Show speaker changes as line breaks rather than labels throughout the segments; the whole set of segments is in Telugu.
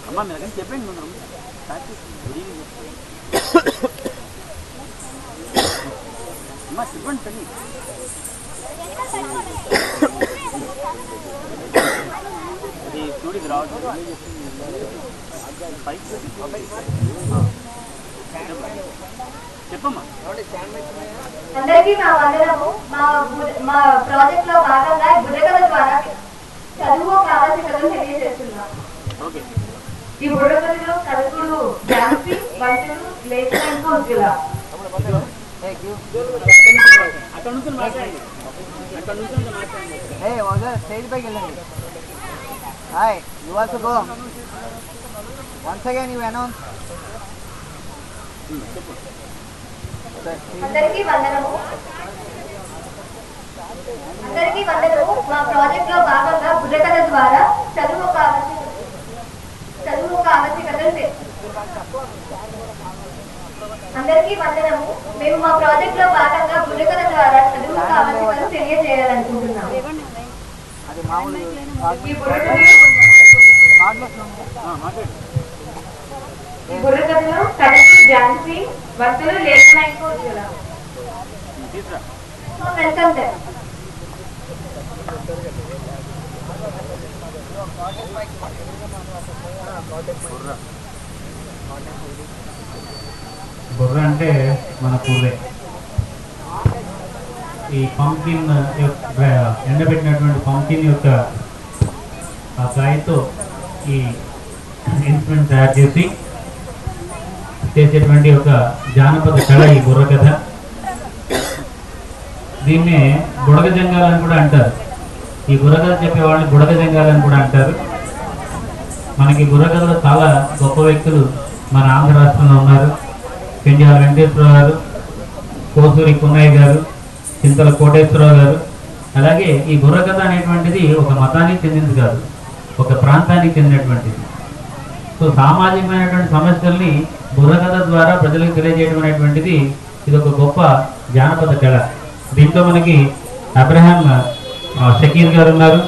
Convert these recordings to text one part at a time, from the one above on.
అమ్మా మీరు కానీ చెప్పండి ముందు అమ్మా చెప్పండి తల్లి అది చూడికి రావట్లేదు చెప్పమ్మా.
అందరికీ నా వందనము. మా ప్రాజెక్ట్ లో భాగంగా బుర్రకథ ద్వారా చదువు ఆవశ్యకతను తెలియజేస్తున్నాం. ఈ బుర్రకథలో కథకులు ఝాన్సీ, వంతులు, లేఖన ఇంకా ఉజ్జల.
స్టేజ్ పైకి వెళ్ళండి. Hi, you also go. Once again you announce.
అందరికీ వందనము. మా ప్రాజెక్ట్ లో భాగంగా బుర్రకథ ద్వారా చదువు ఆవశ్యకతను అందరికీ వందనము. మేము మా ప్రాజెక్ట్ లో భాగంగా బుర్రకథ ద్వారా చదువు ఆవశ్యకతను తెలియజేయాలనుకుంటున్నాం. ఈ బుర్రకథలో కథకు ఝాన్సీ, భక్తులు, లేఖన ఇంకా ఉజ్జల. Welcome sir.
బుర్ర అంటే మన పుర్రే. ఈ పంకిన్ ఎండబెట్టినటువంటి పంకిన్ యొక్క ఆ కాయతో ఈ ఇన్స్ట్రుమెంట్ తయారు చేసేటువంటి ఒక జానపద కళ ఈ బుర్రకథ. దీన్నే బుడగ జంగాలని కూడా అంటారు. ఈ బుర్రకథ చెప్పేవాళ్ళని బుడగ జంగాలని కూడా అంటారు. మనకి బుర్రకథలో చాలా గొప్ప వ్యక్తులు మన ఆంధ్ర రాష్ట్రంలో ఉన్నారు. పెండ్యాల వెంకటేశ్వరరావు గారు, కోసూరి పున్నయ్య గారు, చింతల కోటేశ్వరరావు గారు. అలాగే ఈ బుర్రకథ అనేటువంటిది ఒక మతానికి చెందింది కాదు, ఒక ప్రాంతానికి చెందినటువంటిది. సో సామాజికమైనటువంటి సమస్యల్ని బుర్రకథ ద్వారా ప్రజలకు తెలియజేయడం అనేటువంటిది ఇది ఒక గొప్ప జానపద కళ. దీంట్లో మనకి అబ్రహాం షకీర్ గారు ఉన్నారు,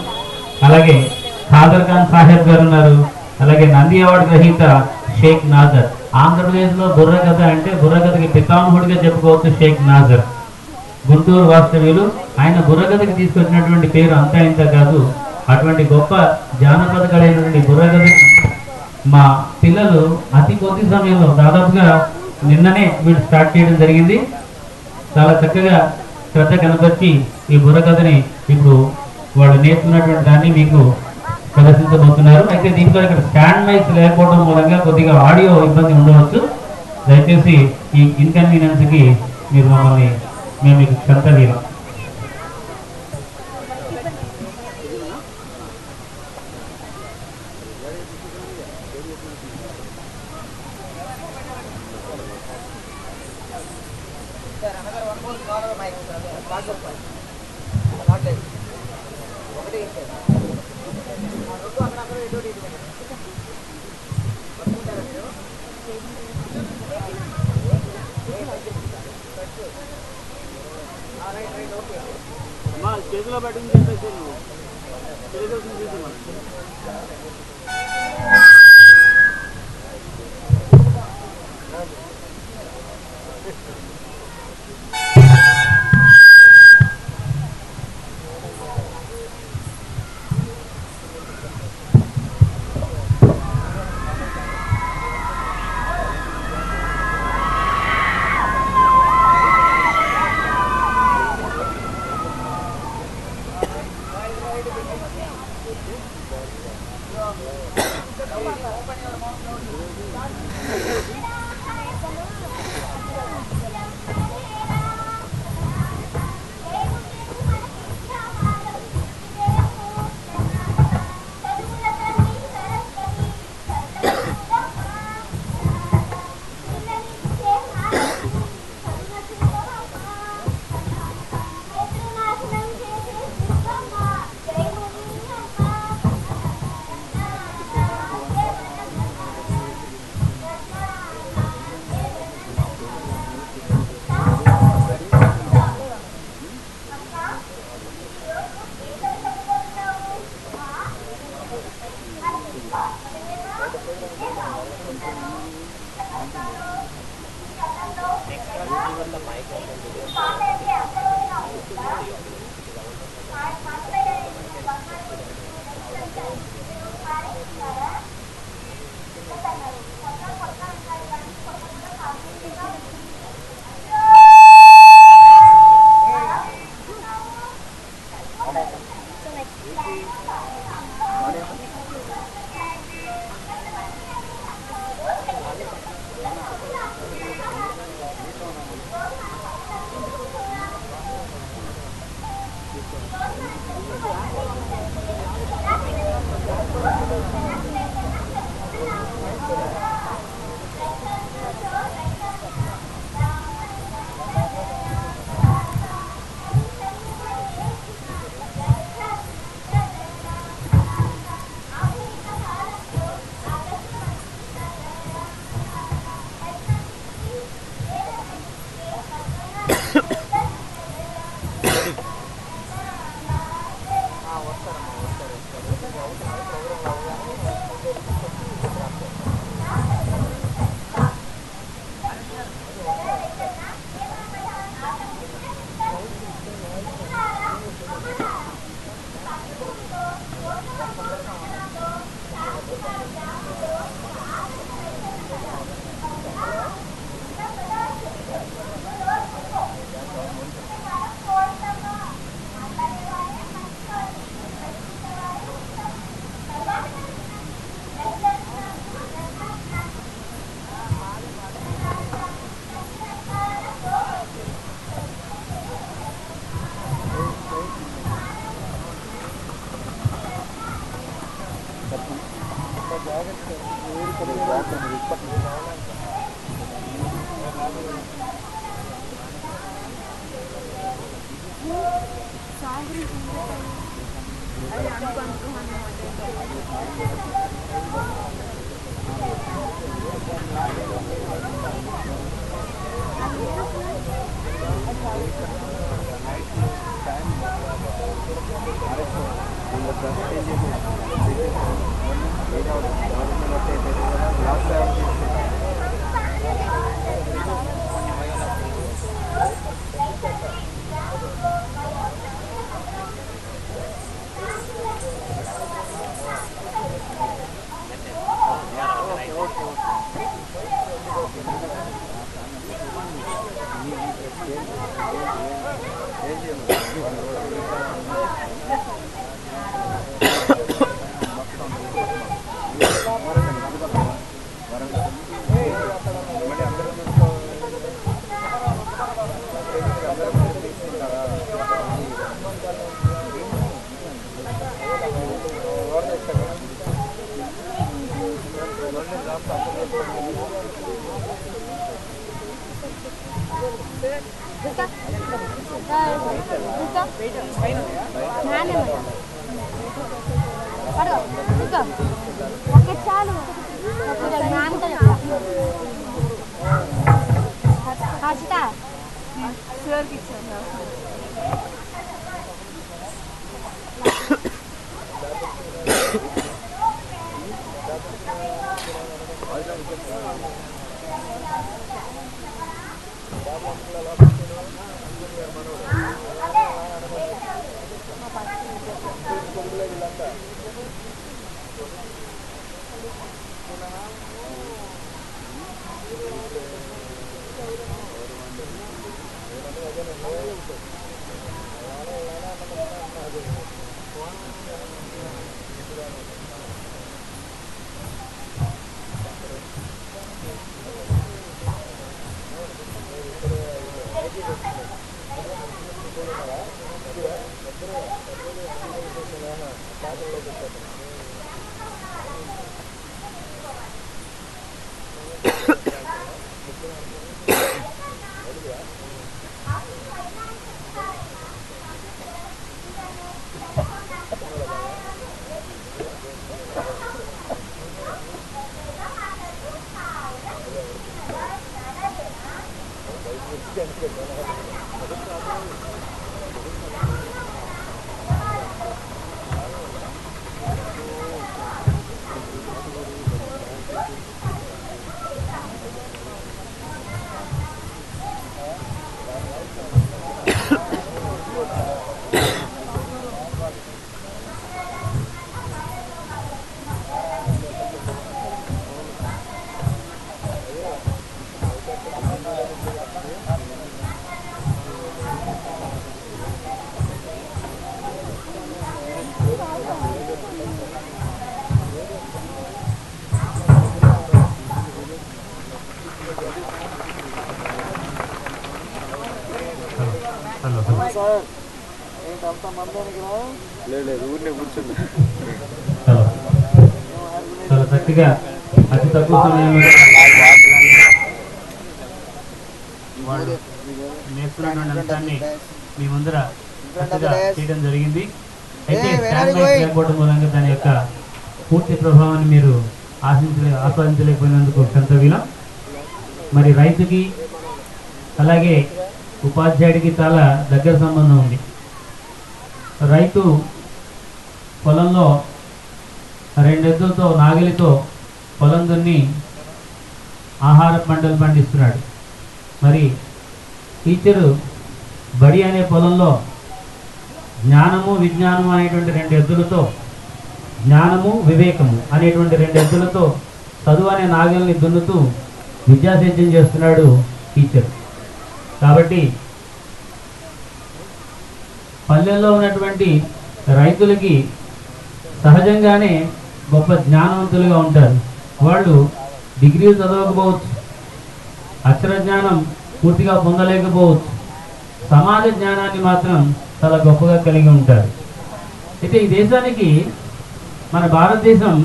అలాగే ఖాదర్ ఖాన్ సాహెబ్ గారు ఉన్నారు, అలాగే నంది అవార్డు గ్రహీత షేక్ నాజర్. ఆంధ్రప్రదేశ్లో బుర్రకథ అంటే బుర్రకథకి పితామహుడిగా చెప్పుకోవచ్చు షేక్ నాజర్. గుంటూరు వాస్తవ్యులు. ఆయన బుర్రకథకి తీసుకొచ్చినటువంటి పేరు అంతా ఇంత కాదు. అటువంటి గొప్ప జానపద కళ అయినటువంటి బుర్రకథకి మా పిల్లలు అతి కొద్ది సమయంలో దాదాపుగా నిన్ననే వీళ్ళు స్టార్ట్ చేయడం జరిగింది. చాలా చక్కగా శ్రద్ధ కనపరిచి ఈ బుర్రకథని ఇప్పుడు వాళ్ళు నేర్చుకున్నటువంటి దాన్ని మీకు ప్రదర్శించబోతున్నారు. అయితే దీంట్లో ఇక్కడ స్టాండ్ మైక్స్ లేకపోవడం మూలంగా కొద్దిగా ఆడియో ఇబ్బంది ఉండవచ్చు. దయచేసి ఈ ఇన్కన్వీనియన్స్కి మీరు మేము మీకు క్షంతవీరం.
చేతిలో పట్టింది చెప్పేసి నువ్వు
చాలా చక్కగా అతి తక్కువ సమయంలో వాళ్ళు నేర్చుకున్నటువంటి అంశాన్ని మీ ముందర చక్కగా చేయడం జరిగింది. అయితే లేకపోవడం మూలంగా దాని యొక్క పూర్తి ప్రభావాన్ని మీరు ఆస్వాదించలేకపోయినందుకు కర్తవ్యం. మరి రైతుకి అలాగే ఉపాధ్యాయుడికి చాలా దగ్గర సంబంధం ఉంది. రైతు పొలంలో 2 ఎద్దులతో నాగలితో పొలం దున్ని ఆహార పంటలు పండిస్తున్నాడు. మరి టీచరు బడి అనే పొలంలో జ్ఞానము విజ్ఞానము అనేటువంటి 2 ఎద్దులతో, జ్ఞానము వివేకము అనేటువంటి 2 ఎద్దులతో చదువు అనే నాగల్ని దున్నుతూ విద్యాసేద్యం చేస్తున్నాడు టీచర్. కాబట్టి పల్లెల్లో ఉన్నటువంటి రైతులకి సహజంగానే గొప్ప జ్ఞానవంతులుగా ఉంటారు. వాళ్ళు డిగ్రీలు చదవకపోవచ్చు, అక్షర జ్ఞానం పూర్తిగా పొందలేకపోవచ్చు, సమాజ జ్ఞానాన్ని మాత్రం చాలా గొప్పగా కలిగి ఉంటారు. అయితే ఈ దేశానికి మన భారతదేశం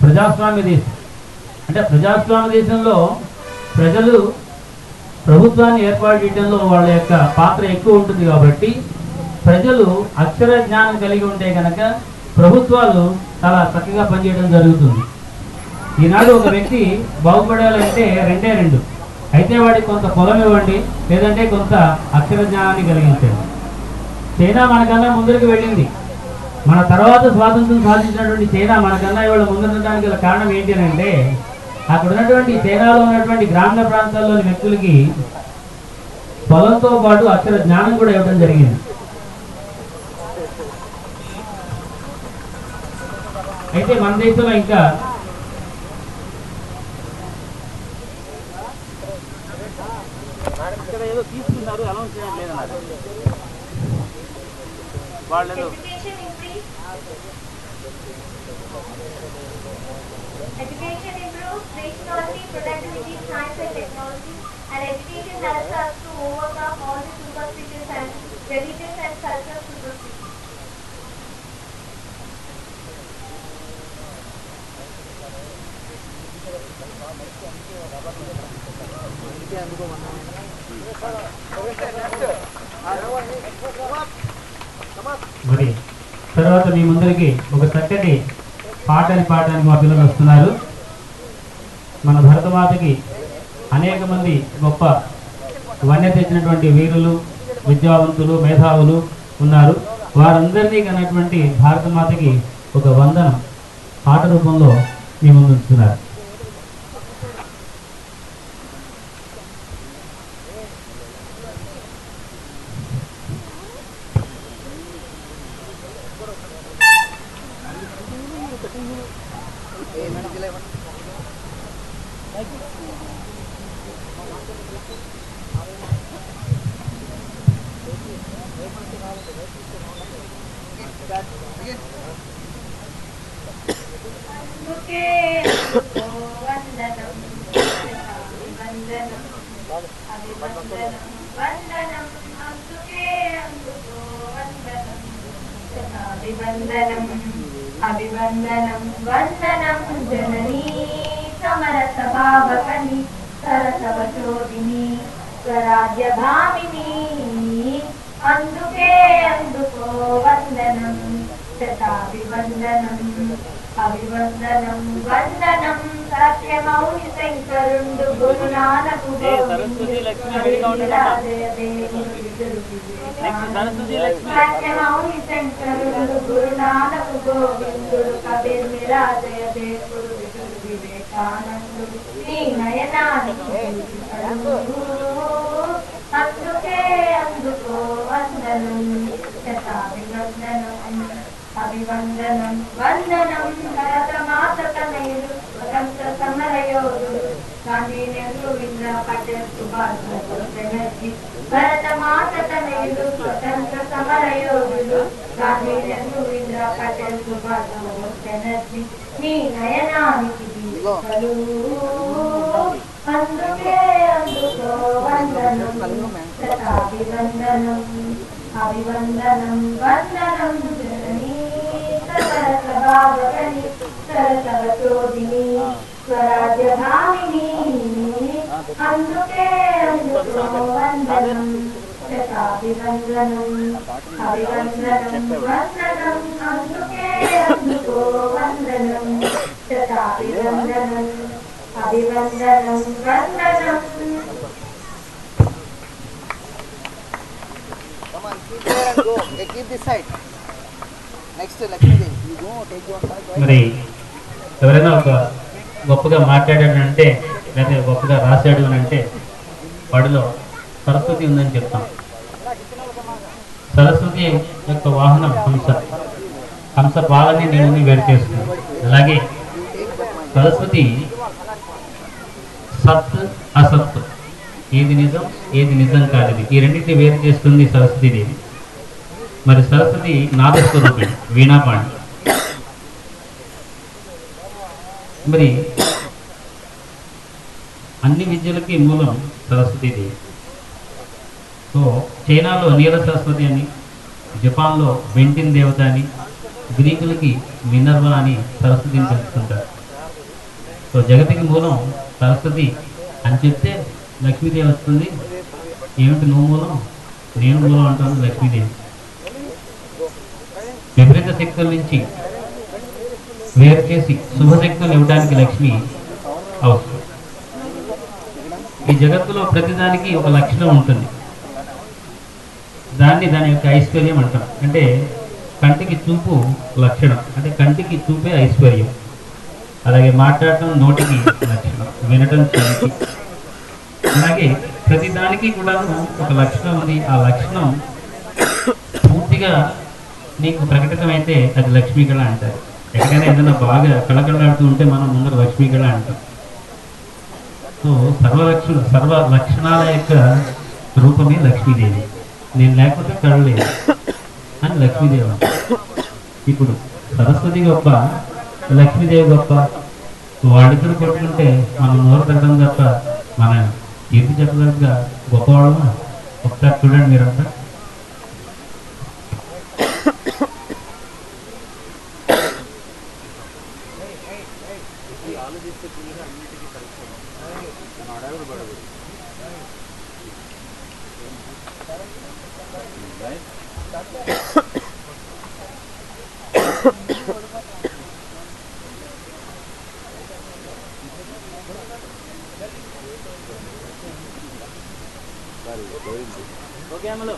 ప్రజాస్వామ్య దేశం. అంటే ప్రజాస్వామ్య దేశంలో ప్రజలు ప్రభుత్వాన్ని ఏర్పాటు చేయడంలో వాళ్ళ యొక్క పాత్ర ఎక్కువ ఉంటుంది. కాబట్టి ప్రజలు అక్షర జ్ఞానం కలిగి ఉంటే కనుక ప్రభుత్వాలు చాలా చక్కగా పనిచేయడం జరుగుతుంది. ఈనాడు ఒక వ్యక్తి బాగుపడాలంటే 2 అయితే వాడికి కొంత పొలం ఇవ్వండి, లేదంటే కొంత అక్షర జ్ఞానాన్ని కలిగించండి. చైనా మనకన్నా ముందరికి వెళ్ళింది. మన తర్వాత స్వాతంత్రం సాధించినటువంటి చైనా మనకన్నా ఇవాళ ముందుండడానికి గల కారణం ఏంటి అని అంటే, అక్కడ ఉన్నటువంటి చైనాలో ఉన్నటువంటి గ్రామీణ ప్రాంతాల్లోని వ్యక్తులకి పొలంతో పాటు అక్షర జ్ఞానం కూడా ఇవ్వడం జరిగింది. అయితే మన దేశంలో ఇంకా
ఇక్కడ ఏదో తీసుకున్నారు, అనౌన్స్ చేయడం లేదన్నారు వాళ్ళు.
Education improves rationality, productivity, science and technology, and education helps us to overcome all the superstitions and religious and cultural superstitions.
మరి తర్వాత మీ ముందరికి ఒక చక్కటి పాటని పాడడానికి మా పిల్లలు వస్తున్నారు. మన భరతమాతకి అనేక మంది గొప్ప వన్య తెచ్చినటువంటి వీరులు, విద్యావంతులు, మేధావులు ఉన్నారు. వారందరినీ కన్నటువంటి భారతమాతకి ఒక వందనం పాట రూపంలో మీ ముందు ఉంచుతున్నారు.
అభివందనం వందనం జననీ సమరస భావకని సరసవచోదిని స్వరాజ్య భామిని అందుకే అందుకో వందనం శతాభివందనం అభివందనం వందనం సత్యమౌని శంకరుండు గురునానకు సత్యమౌని శంకరుండు గురునానకు గోవిందుడు కబీర్ మిరాజయ దేవుడు విదురు వివేకానందుడు నీ నయనానికి అందుకే అందుకో వందనం శతాభివందనం అభివందనం వందనం భరతమాత తనయుడు స్వతంత్ర సమరయోధుడు గాంధీ నెహ్రూ ఇందిరా పటేల్ సుభాష్ బెనర్జీ భరతమాత తనయుడు స్వతంత్ర సమరయోధుడు గాంధీ నెహ్రూ ఇందిరా పటేల్ సుభాష్ బెనర్జీ నీ నయనానికి దీపాలు అందుకే అందుకో వందనం శతాభివందనం అభివందనం వందనం జననీ సకల ప్రభావకని సరసవచోదిని స్వరాజ్యభామిని అందుకే అందుకో వందనం శతాభివందనం అభివందనం వందనం అందుకే అందుకో వందనం శతాభివందనం అభివందనం వందనం.
Come on, keep there and go. Okay, keep this side. Next, Lakshmi Devi. You go, take your side.
మరి ఎవరైనా ఒక గొప్పగా మాట్లాడాడు అంటే లేదా గొప్పగా రాశాడు అని అంటే వాడిలో సరస్వతి ఉందని చెప్తాం. సరస్వతి యొక్క వాహనం హంస. హంస పాలని నీళ్ళని వేరు చేస్తుంది. అలాగే సరస్వతి సత్ అసత్, ఏది నిజం ఏది నిజం కానిది, ఈ రెండింటిని వేరు చేస్తుంది సరస్వతీదేవి. మరి సరస్వతి నాదస్వరూపిణి, వీణాపాణి. మరి అన్ని విద్యలకి మూలం సరస్వతీదేవి. సో చైనాలో నీల సరస్వతి అని, జపాన్లో వెంటిన్ దేవత అని, గ్రీకులకి మినర్వా అని సరస్వతిని పిలుస్తుంటారు. సో జగతికి మూలం సరస్వతి అని చెప్తే లక్ష్మీదేవి వస్తుంది. ఏమిటి నువ్వు మూలం, నేను మూలం అంటాను లక్ష్మీదేవి. విపరీత శక్తుల నుంచి వేరు చేసి శుభశక్తులు ఇవ్వడానికి లక్ష్మి అవసరం. ఈ జగత్తులో ప్రతిదానికి ఒక లక్షణం ఉంటుంది. దాని యొక్క ఐశ్వర్యం అంటాం. అంటే కంటికి చూపు లక్షణం, అంటే కంటికి చూపే ఐశ్వర్యం. అలాగే మాట్లాడటం నోటికి లక్షణం, వినటం చెవికి. అలాగే ప్రతిదానికి కూడా ఒక లక్షణం ఉంది. ఆ లక్షణం పూర్తిగా నీకు ప్రకటితమైతే అది లక్ష్మీ కళ అంటారు. ఎక్కడైనా ఏదైనా బాగా కళకళలాడుతూ ఉంటే మనం ముందర లక్ష్మీ కళ అంటాం. సో సర్వ లక్షణాల యొక్క రూపమే లక్ష్మీదేవి. నేను లేకపోతే కళ లేదు అని లక్ష్మీదేవి అంటారు. ఇప్పుడు సరస్వతి గొప్ప, లక్ష్మీదేవి గొప్ప. వాళ్ళిద్దరు కొట్టుకుంటే మనం నోరు తగ్గడం తప్ప మన కీర్తి చెప్పగలుగుగా గొప్పవాళ్ళమా? ఒకసారి చూడండి మీరంతా.
ఓకే అమ్మలు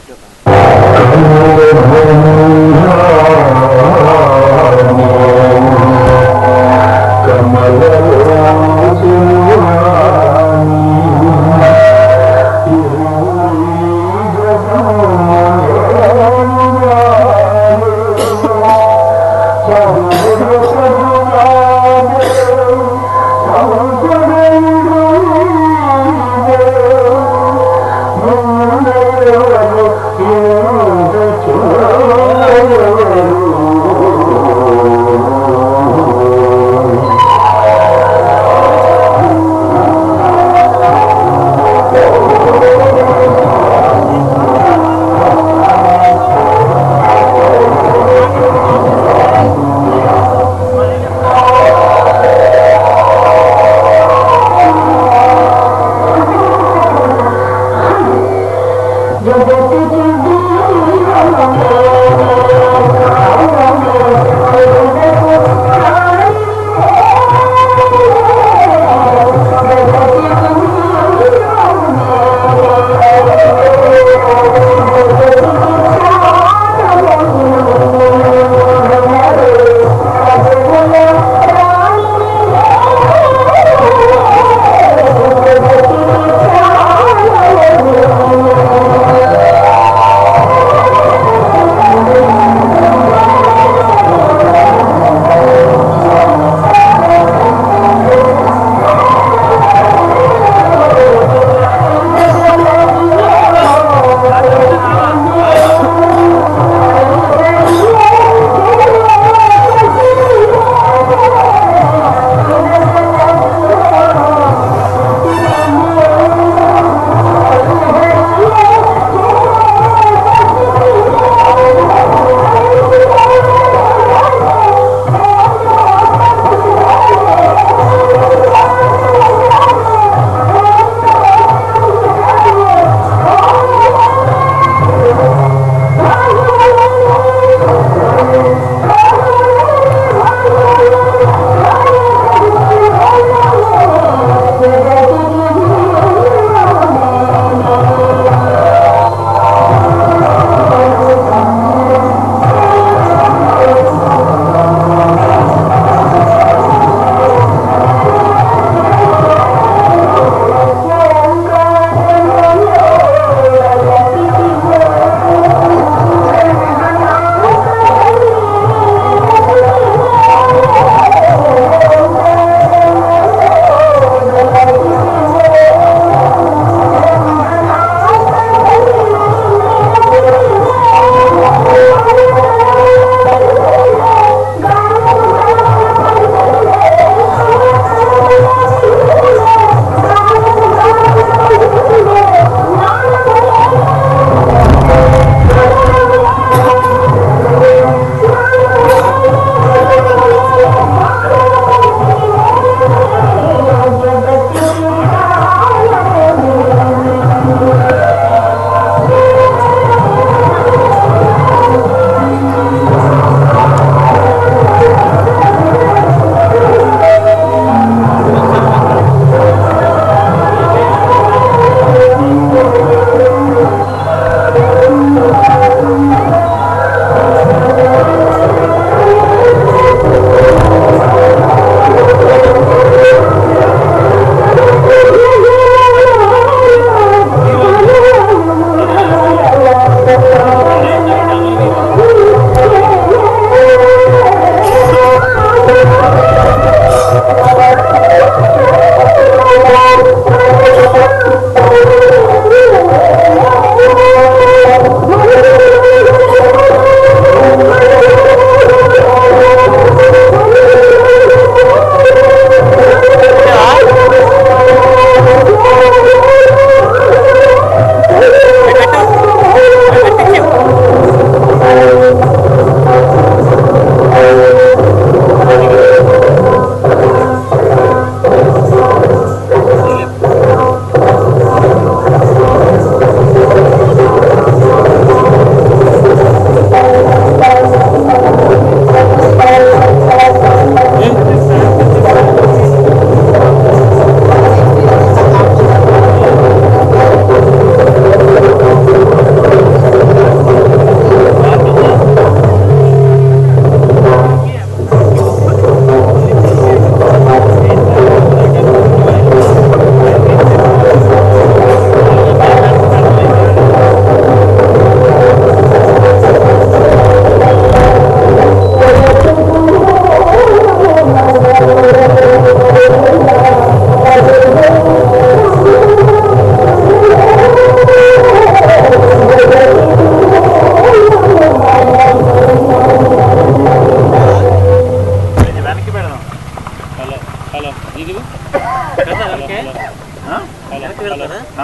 Oh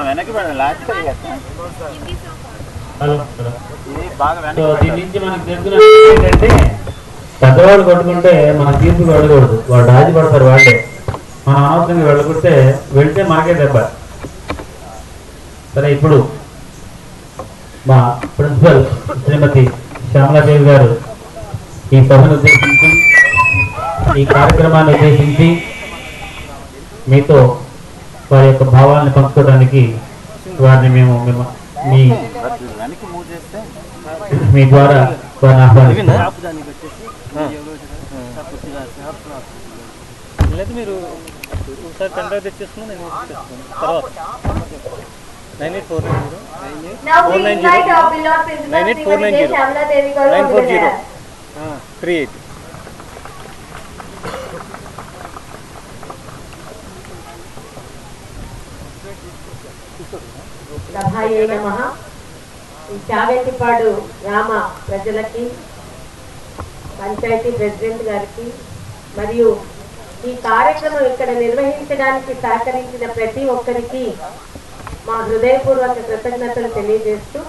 వెనక్కి లాస్ట్
సో దీని నుంచి మనకు తెలుసుకున్న ఏంటంటే పెద్దవాళ్ళు కొట్టుకుంటే మనం తీర్పు వెళ్ళకూడదు, వాళ్ళు రాజీ పడతారు వాళ్ళే. మనం అనవసరంగా వెళ్ళకుంటే వెళ్తే మనకే దెబ్బ. సరే, ఇప్పుడు మా ప్రిన్సిపల్ శ్రీమతి శ్యామలాదేవి గారు ఈ సభను ఉద్దేశించి, ఈ కార్యక్రమాన్ని ఉద్దేశించి మీతో వారి యొక్క భావాలను పంచుకోవడానికి వారిని మేము మీ ద్వారా వారిని ఆహ్వానిస్తున్నాం.
మీరు ఒకసారి కంటాక్ట్ తెచ్చేసుకుని నేను తర్వాత 9849 38.
సభాయే నమః. ఈ చాగంటిపాడు గ్రామ ప్రజలకి, పంచాయతీ ప్రెసిడెంట్ గారికి మరియు ఈ కార్యక్రమం ఇక్కడ నిర్వహించడానికి సహకరించిన ప్రతి ఒక్కరికి మా హృదయపూర్వక కృతజ్ఞతలు తెలియజేస్తూ,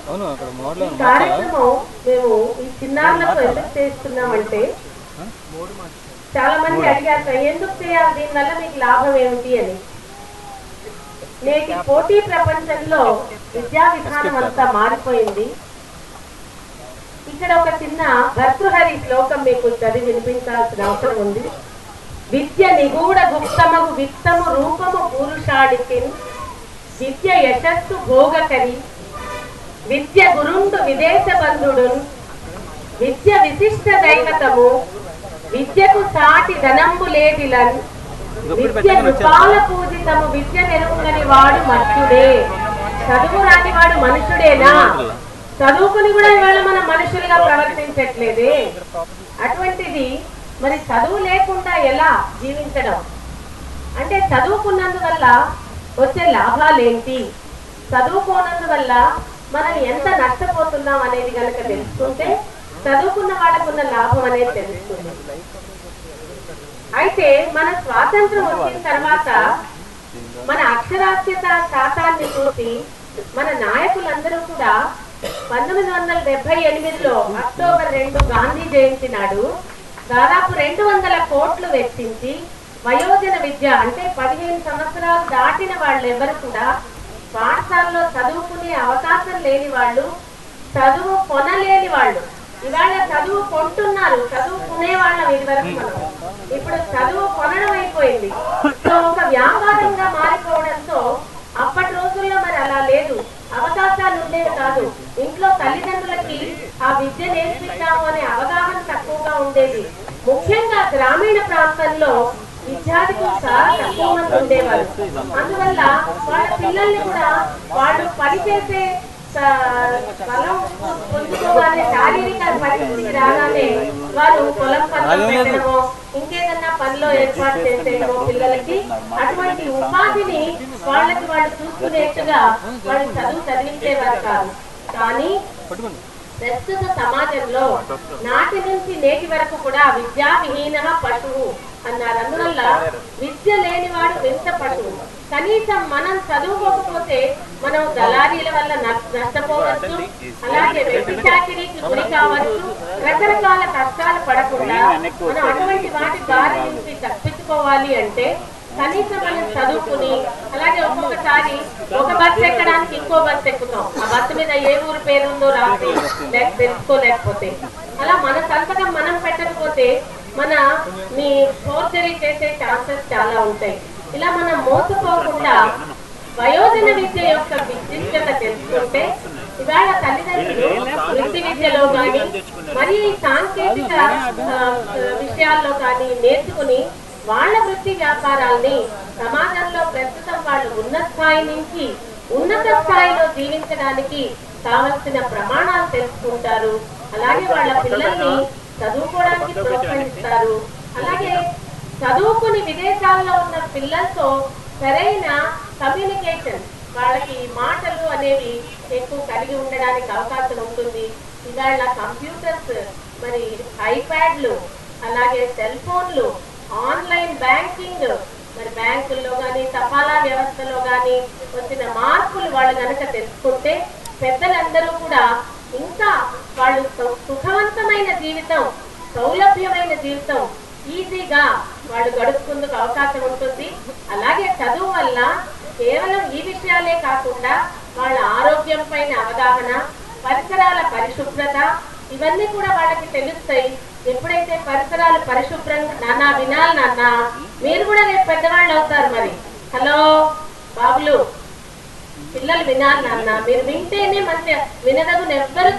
ఈ కార్యక్రమం మేము ఈ చిన్నారులకు ఎందుకు చేస్తున్నామంటే, చాలా మంది అడిగారు ఎందుకు చేయాలి, దీనివల్ల మీకు లాభం ఏమిటి అని. నేటి పోటీ ప్రపంచంలో విద్యా విధానం అంతా మారిపోయింది. ఇక్కడ ఒక చిన్న భర్తృహరి శ్లోకం మీకు చదివి వినిపించాల్సిన అవసరం ఉంది. విద్య నిగూఢ గుప్తమగు విత్తము రూపము పురుషాడికి, విద్య యశస్సు భోగకరి, విద్య గురుండు విదేశ బంధుడు, విద్య విశిష్ట దైవతము, విద్యకు సాటి ధనంబు లేదిలన్, విద్య కృపాల పూజితము, విద్య నెరుంగని వాడు మనుషుడే. చదువు రాని వాడు మనుషుడేనా? చదువుకుని కూడా ఇవాళ మనం మనుషులుగా ప్రవర్తించట్లేదే. అటువంటిది మరి చదువు లేకుండా ఎలా జీవించడం అంటే, చదువుకున్నందువల్ల వచ్చే లాభాలేంటి, చదువుకోనందువల్ల మనం ఎంత నష్టపోతున్నాం అనేది కనుక తెలుసుకుంటే చదువుకున్న వాళ్ళకున్న లాభం అనేది తెలుస్తుంది. అయితే మన స్వాతంత్రం వచ్చిన తర్వాత మన అక్షరాస్యత శాతాన్ని చూసి మన నాయకులందరూ కూడా 1978లో అక్టోబర్ 2 గాంధీ జయంతి నాడు దాదాపు 200 కోట్లు వెచ్చించి వయోజన విద్య అంటే 15 సంవత్సరాలు దాటిన వాళ్ళు ఎవరు కూడా పాఠశాలలో చదువుకునే అవకాశం లేని వాళ్ళు, చదువు కొనలేని వాళ్ళు, ఇవాళ చదువు కొంటున్నారు, చదువుకునే వాళ్ళం ఇదివరకు మనం. ఇప్పుడు చదువు కొనడం అయిపోయింది. సో ఒక వ్యాపారంగా మారిపోవడంతో అప్పటి రోజుల్లో మరి అలా లేదు, అవకాశాలు ఉండేవి కాదు. ఇంట్లో తల్లిదండ్రులకి ఆ విద్య నేర్పిస్తాము అనే అవగాహన తక్కువగా ఉండేది. ముఖ్యంగా గ్రామీణ ప్రాంతంలో విద్యార్థులు చాలా తక్కువ మంది ఉండేవారు. అందువల్ల వాళ్ళ పిల్లల్ని కూడా వాళ్ళు పనిచేసే స్థలం పొందుకోగానే, శారీరక పరిస్థితికి రాగానే వారు పొలం పనులు పెట్టడమో ఇంకేదన్నా పనిలో ఏర్పాటు చేసేయడమో పిల్లలకి, అటువంటి ఉపాధిని వాళ్ళకి వాళ్ళు చూసుకునేట్టుగా వాళ్ళు చదివించేవారు కాదు. కానీ ప్రస్తుత సమాజంలో నాటి నుంచి నేటి వరకు కూడా విద్యా విహీన పశువు అన్నారు. అందువల్ల విద్య లేనివాడు వింత పశువు. కనీసం మనం చదువుకోకపోతే మనం దళారీల వల్ల నష్టపోవచ్చు, అలాగే వెట్టి చాకిరీకి గురి కావచ్చు, రకరకాల కష్టాలు పడకుండా మనం అటువంటి వాటి దారి నుంచి తప్పించుకోవాలి అంటే కనీసం మనం చదువుకుని, అలాగే ఒక్కొక్కసారి ఒక బస్సు ఎక్కడానికి ఇంకో బస్సు ఎక్కుతాం, ఆ బస్సు మీద ఏ ఊరు పేరు ఉందో రాసి తెలుసుకోలేకపోతే, అలా మన సంతకం మనం పెట్టకపోతే మీ ఫోర్జరీ చేసే ఛాన్సెస్ చాలా ఉంటాయి. ఇలా మనం మోసపోకుండా వయోజన విద్య యొక్క విశిష్టత తెలుసుకుంటే ఇవాళ తల్లిదండ్రులు వృత్తి విద్యలో కానీ మరి సాంకేతిక విషయాల్లో కానీ నేర్చుకుని వాళ్ళ వృత్తి వ్యాపారాల్ని సమాజంలో ప్రస్తుతం వాళ్ళు ఉన్న స్థాయి నుంచి ఉన్నత స్థాయిలో జీవించడానికి కావలసిన ప్రమాణాలు తెలుసుకుంటారు. అలాగే వాళ్ళ పిల్లల్ని చదువుకోవడానికి ప్రోత్సహిస్తారు. అలాగే చదువుకుని విదేశాల్లో ఉన్న పిల్లలతో సరైన కమ్యూనికేషన్, వాళ్ళకి మాటలు అనేవి ఎక్కువ కలిగి ఉండడానికి అవకాశం ఉంటుంది. ఇవాళ కంప్యూటర్స్, మరి ఐప్యాడ్లు, అలాగే సెల్ ఫోన్లు, ఆన్లైన్ బ్యాంకింగ్, సుఖవంతమైన జీవితం, సౌలభ్యమైన జీవితం ఈజీగా వాళ్ళు గడుపుకుందుకు అవకాశం ఉంటుంది. అలాగే చదువు వల్ల కేవలం ఈ విషయాలే కాకుండా వాళ్ళ ఆరోగ్యం పైన అవగాహన, పరిసరాల పరిశుభ్రత ఇవన్నీ కూడా వాళ్ళకి తెలుస్తాయి. ఎప్పుడైతే పరిసరాలు పరిశుభ్రంగా, నాన్న వినాలి నాన్న, మీరు కూడా రేపు పెద్దవాళ్ళు అవుతారు. మరి హలో బాబులు, పిల్లలు వినాలి నాన్న, మీరు వింటేనే మంచిగా, వినదగున ఎవరు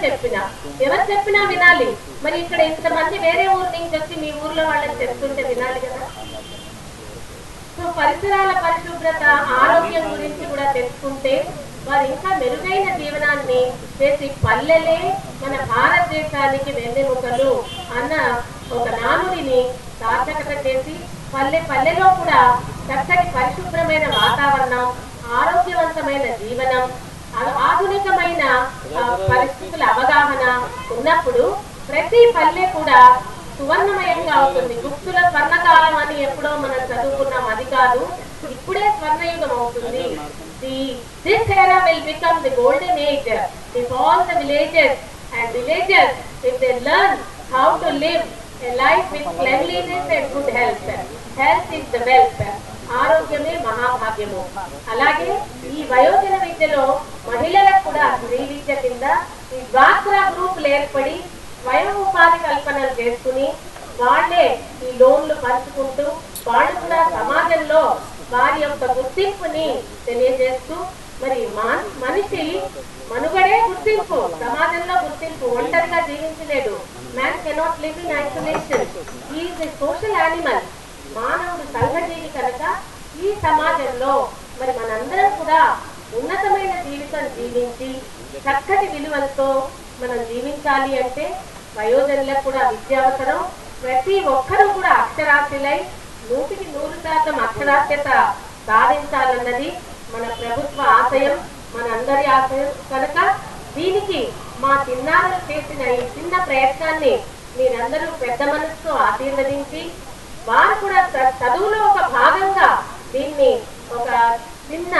చెప్పినా వినాలి. మరి ఇక్కడ ఇంతమంది వేరే ఊరు నుంచి వచ్చి మీ ఊర్లో వాళ్ళకి చెప్తుంటే వినాలి కదా. సో పరిసరాల పరిశుభ్రత, ఆరోగ్యం గురించి కూడా తెలుసుకుంటే వారు ఇంకా మెరుగైన జీవనాన్ని చేసి పల్లెలే మన భారతదేశానికి వెన్నెముకలు అన్న ఒక నానుడిని సార్థకత చేసి పల్లెలో కూడా చక్కటి పరిశుభ్రమైన వాతావరణం, ఆరోగ్యవంతమైన జీవనం, ఆధునికమైన పరిస్థితుల అవగాహన ఉన్నప్పుడు ప్రతి పల్లె కూడా సువర్ణమయంగా అవుతుంది. గుప్తుల స్వర్ణకాలం అని ఎప్పుడో మనం చదువుకున్నాం, అది కాదు, ఇప్పుడే స్వర్ణయుగం అవుతుంది. This era will become the golden age if all the villagers if they learn how to live a life with cleanliness and good health. Health is the wealth. ఆరోగ్యమే మహాభాగ్యము. అలాగే ఈ వయోజన విద్యలో మహిళలకు కూడా స్త్రీ విద్య కింద ఈ డ్వాక్రా గ్రూపులు ఏర్పడి స్వయం ఉపాధి కల్పనలు చేసుకుని వాళ్లే ఈ లోన్లు పంచుకుంటూ వాళ్ళు కూడా సమాజంలో వారి యొక్క గుర్తింపుని తెలియజేస్తూ, మరి మనిషి మనుగడే గుర్తింపు, సమాజంలో గుర్తింపు, ఒంటరిగా జీవించలేడు. Man cannot live in isolation, he is a social animal. మానవుడు సంఘజీవి కనుక ఈ సమాజంలో మరి మనందరం కూడా ఉన్నతమైన జీవితం జీవించి చక్కటి విలువలతో మనం జీవించాలి అంటే వయోజనులకు కూడా విద్య అవసరం. ప్రతి ఒక్కరూ కూడా అక్షరాస్యులై 100% అక్షరాస్యత సాధించాలన్నది మన ప్రభుత్వ ఆశయం, మనందరి ఆశయం. కనుక దీనికి మా చిన్నారులు చేసిన ఈ చిన్న ప్రయత్నాన్ని మీరందరూ పెద్ద మనసుతో ఆశీర్వదించి వారు కూడా చదువులో ఒక భాగంగా దీన్ని ఒక చిన్న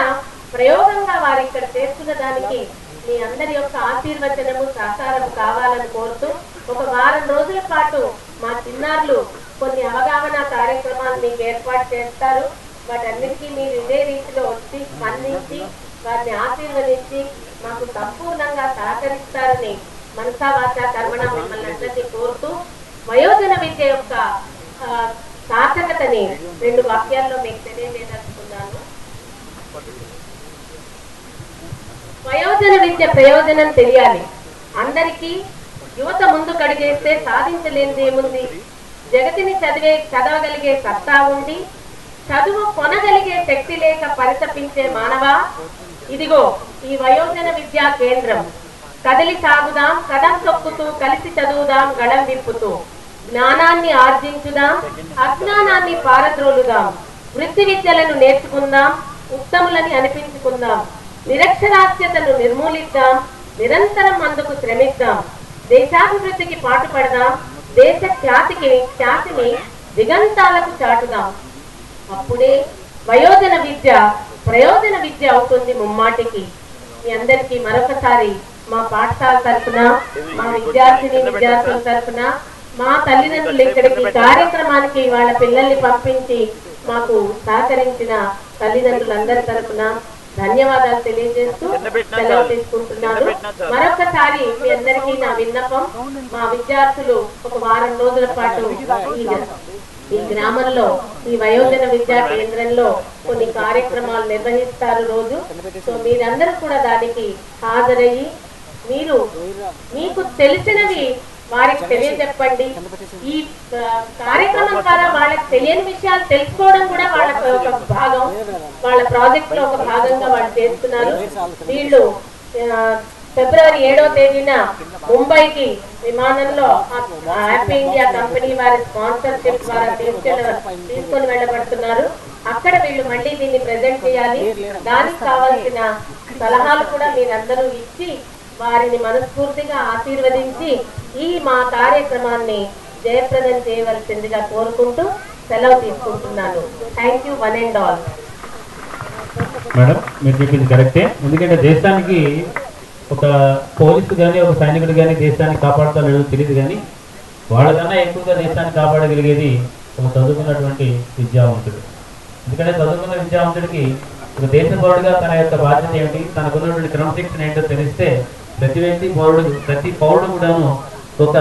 ప్రయోగంగా వారు ఇక్కడ చేస్తున్న దానికి మీ అందరి యొక్క ఆశీర్వచనము సహకారం కావాలని కోరుతూ ఒక వారం రోజుల పాటు మా చిన్నారులు కొన్ని అవగాహన కార్యక్రమాలు మీకు ఏర్పాటు చేస్తారు. వాటన్నిటికీ మీరు ఇదే రీతిలో వచ్చి స్పందించి వారిని ఆశీర్వదించి మాకు సంపూర్ణంగా సహకరిస్తారని మనసా వాచా కర్మణ మిమ్మల్ని అందరినీ కోరుతూ వయోజన విద్య యొక్క సార్థకతని 2 వాక్యాల్లో మీకు తెలియజేదలుచుకున్నాను. వయోజన విద్య ప్రయోజనం తెలియాలి అందరికీ. యువత ముందు కడిగేస్తే సాధించలేనిది ఏముంది? జగతిని చదవగలిగే సత్తా ఉండి చదువు కొనగలిగే శక్తి లేక పరితపించే మానవా, ఇదిగో ఈ వయోజన విద్యా కేంద్రం. కదలి సాగుదాం, కదం తొక్కుతూ కలిసి చదువుదాం, గళం విప్పుతూ జ్ఞానాన్ని ఆర్జించుదాం, అజ్ఞానాన్ని పారద్రోలుదాం, వృత్తి విద్యలను నేర్చుకుందాం, ఉత్తములని అనిపించుకుందాం, నిరక్షరాస్యతను నిర్మూలిద్దాం, నిరంతరం అందుకు శ్రమిద్దాం, దేశాభివృద్ధికి పాటుపడదాం, దేశ ఖ్యాతిని దిగంతాలకు చాటుదాం. అప్పుడే వయోజన విద్య ప్రయోజన విద్య అవుతుంది ముమ్మాటికి. మీ అందరికీ మరొకసారి మా పాఠశాల తరఫున, మా విద్యార్థుల తరఫున, మా తల్లిదండ్రులు ఇక్కడికి కార్యక్రమానికి వాళ్ళ పిల్లల్ని పంపించి మాకు సహకరించిన తల్లిదండ్రులందరి తరఫున ధన్యవాదాలు తెలియజేస్తూ సెలవు తీసుకుంటున్నాను. మరొకసారి మీ అందరికీ నా విన్నపం, మా విద్యార్థులు ఒక వారం రోజుల పాటు ఈ గ్రామంలో ఈ వయోజన విద్యా కేంద్రంలో కొన్ని కార్యక్రమాలు నిర్వహిస్తారు రోజు. సో మీరందరూ కూడా దానికి హాజరయ్యి మీకు తెలిసినవి వారికి తెలియజెప్పండి. ఈ కార్యక్రమం ద్వారా వాళ్ళకి తెలియని విషయాలు తెలుసుకోవడం కూడా వాళ్ళకి ఒక భాగం, వాళ్ళ ప్రాజెక్ట్ లో ఒక భాగంగా వాళ్ళు చేస్తున్నారు. వీళ్ళు ఫిబ్రవరి 7వ తేదీన ముంబైకి విమానంలో హ్యాపీ ఇండియా కంపెనీ వారి స్పాన్సర్షిప్ ద్వారా తీసుకొని వెళ్ళబడుతున్నారు. అక్కడ వీళ్ళు మళ్ళీ దీన్ని ప్రెజెంట్ చేయాలి. దానికి కావాల్సిన సలహాలు కూడా మీరందరూ ఇచ్చి వారిని మనస్ఫూర్తిగా ఆశీర్వదించి ఈ మా కార్యక్రమాన్ని జయప్రదం చేయవలసిందిగా కోరుకుంటూ సెలవు తీసుకుంటున్నాను. Thank you one and all.
Madam మీరు చెప్పింది కరెక్టే. ఎందుకంటే దేశానికి ఒక పోలీసు కానీ ఒక సైనికుడు కానీ దేశాన్ని కాపాడుతారో లేదో తెలియదు, కానీ వాళ్ళకన్నా ఎక్కువగా దేశాన్ని కాపాడగలిగేది ఒక చదువుకున్నటువంటి విద్యావంతుడు. ఎందుకంటే చదువుకున్న విద్యావంతుడికి ఒక దేశ పౌరుడిగా తన యొక్క బాధ్యత ఏమిటి, తనకున్నటువంటి క్రమశిక్షణ ఏంటో తెలిస్తే ప్రతి పౌరుడు కూడాను ఒక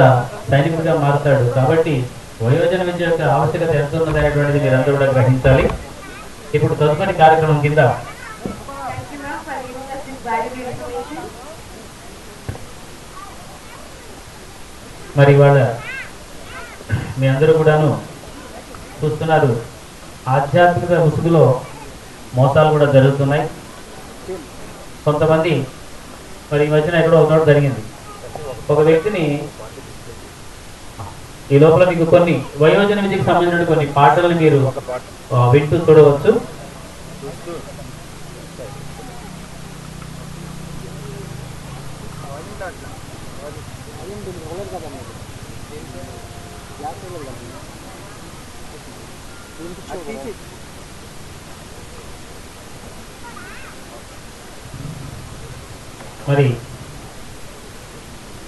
సైనికుడిగా మారుతాడు. కాబట్టి వయోజన విద్య యొక్క ఆవశ్యకత ఎంత ఉన్నదనేటువంటిది మీరందరూ కూడా గ్రహించాలి. ఇప్పుడు తదుపరి కార్యక్రమం కింద మరి ఇవాళ మీ అందరూ కూడాను చూస్తున్నారు, ఆధ్యాత్మిక ముసుగులో మోసాలు కూడా జరుగుతున్నాయి. కొంతమంది మరి ఈ మధ్యన ఎక్కడో ఒకటి జరిగింది, ఒక వ్యక్తిని ఈ లోపల మీకు కొన్ని వయోజన విద్యకు సంబంధించిన కొన్ని పాటలను మీరు వింటూ చూడవచ్చు. మరి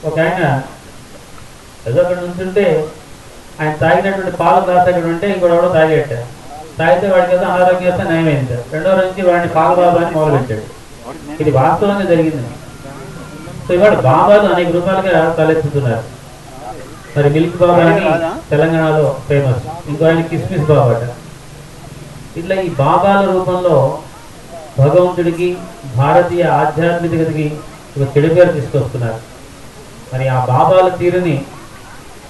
ఒక ఆయన ఏదో అక్కడ నుంచుంటే ఆయన తాగినటువంటి పాల గ్లాస్ అక్కడ ఉంటే ఇంకోటి తాగేట, తాగితే వాడికి ఏదో అనారోగ్యం వస్తే నయమైంది. రెండో రోజు నుంచి వాడిని పాల బాబా అని మొదలుపెట్టాడు. ఇది వాస్తవంగా జరిగింది. సో ఇవాళ బాబాలు అనేక రూపాయలుగా తలెత్తుతున్నారు. మరి మిల్క్ బాబా అని తెలంగాణలో ఫేమస్, ఇంకో ఆయన కిస్మిస్ బాబా అట. ఇట్లా ఈ బాబాల రూపంలో భగవంతుడికి భారతీయ ఆధ్యాత్మికతకి ఒక చెడు పేరు తీసుకొస్తున్నారు. మరి ఆ బాబాల తీరుని,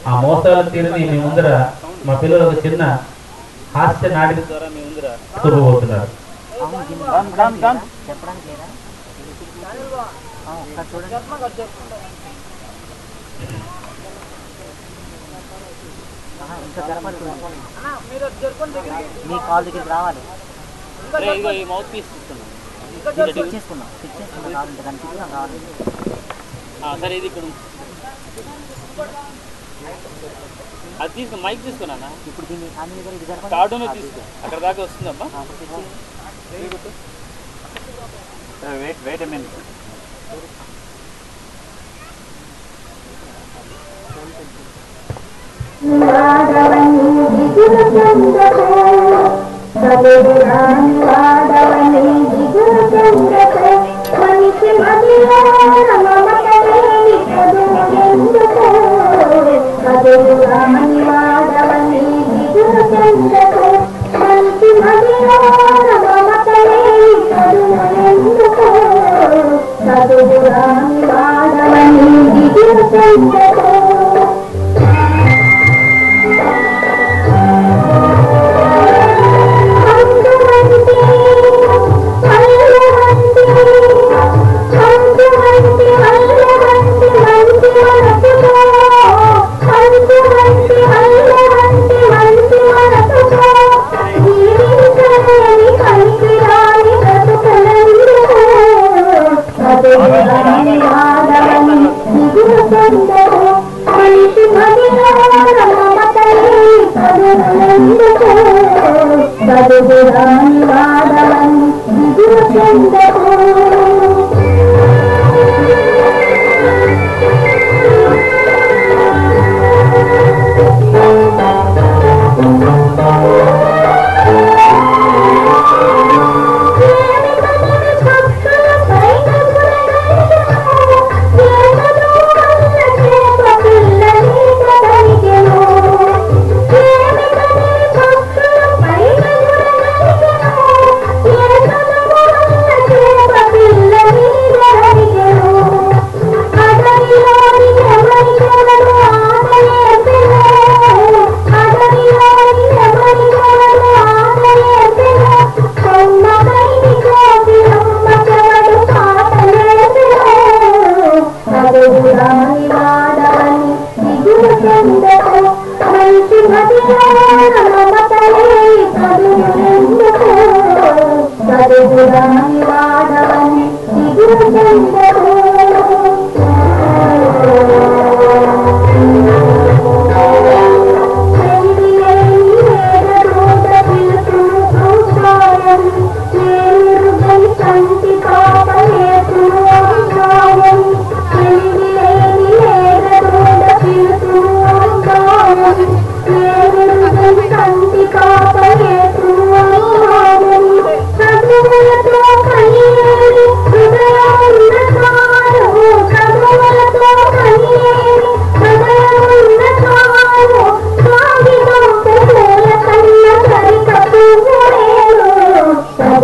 ఆ మోసాల తీరుని మీ ముందర మా పిల్లలు ఒక చిన్న హాస్య నాటకం ద్వారా మీ ముందర చూపబోతున్నారు.
మీ కాల్ దగ్గరికి రావాలి.
ఈ మౌత్ పీస్
చేసుకున్నాం కావాలంటే కనిపించి కావాలి.
సరే ఇది ఇక్కడ అది తీసుకో, మైక్ తీసుకున్నానా
ఇప్పుడు దీన్ని
కార్డునే తీసుకో, అక్కడ దాకా వస్తుందమ్మా. Wait a minute.
Thank you.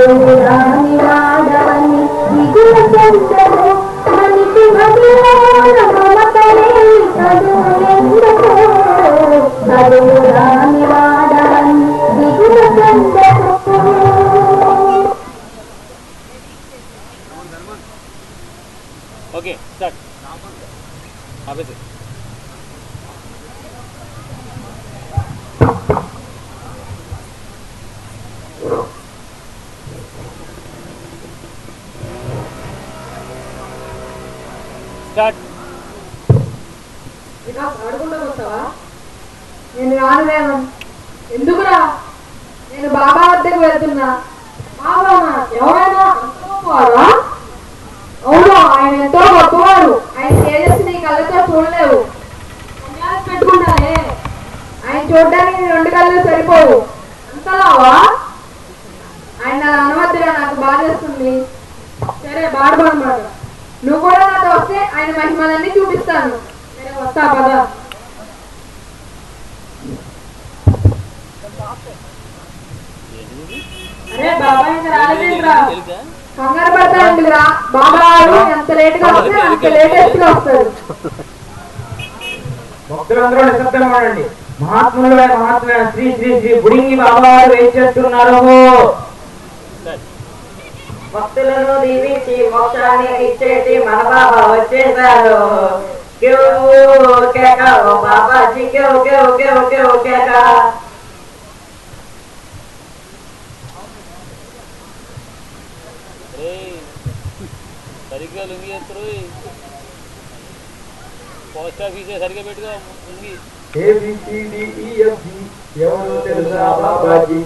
చదువు రాని వాడవని దిగుల చెందకు మనిషి మదిలోన మమతలే చదువు ఎందుకు చదువు రాని వాడవని దిగుల చెందకు.
ఓకే స్టార్ట్ ఆపేసి స్టార్ట్.
ఆడుకుంటూ వస్తావా?
నేను రానులేను. ఎందుకురా? నేను బాబా వద్దకు వెళ్తున్నా. బాబా ఎవరైనా గొప్పవారా? అవును, ఆయన ఎంతో గొప్పవారు. ఆయన తేజస్సు నీ కళ్ళతో చూడలేవు. పుణ్యాలు పెట్టుకుంటానే, ఆయన చూడడానికి నీ 2 కళ్ళు సరిపోవు. అంతలావా? ఆయన అలా అనవద్దురా, నాకు బాధేస్తుంది. సరే బాధపడమాట. నువ్వు కూడా నాతో వస్తే ఆయన మహిమలన్నీ చూపిస్తాను. నేను వస్తా పద.
అరే బాబా ఇంకా రాలేదేంట్రా?
కంగారు పడతానండిరా. బాబా ఎంత లేటుగా వస్తే అంత లేటెస్ట్ గా వస్తారు.
భక్తులందరూ నిశ్శబ్దంగా ఉండండి. మహాత్ములైన శ్రీ శ్రీ శ్రీ బుడింగి బాబా వారు వేచేస్తున్నారు. భక్తులను దీవించి మోక్షాన్ని ఇచ్చేటి మన బాబా వచ్చేసారు. బాబాజీ
సరిగ్గా లుంగి చేస్తారు. పోస్ట్ ఆఫీసే సరిగ్గా పెట్టుకో లుంగి.
ఎవరు తెలుసా బాబాజీ?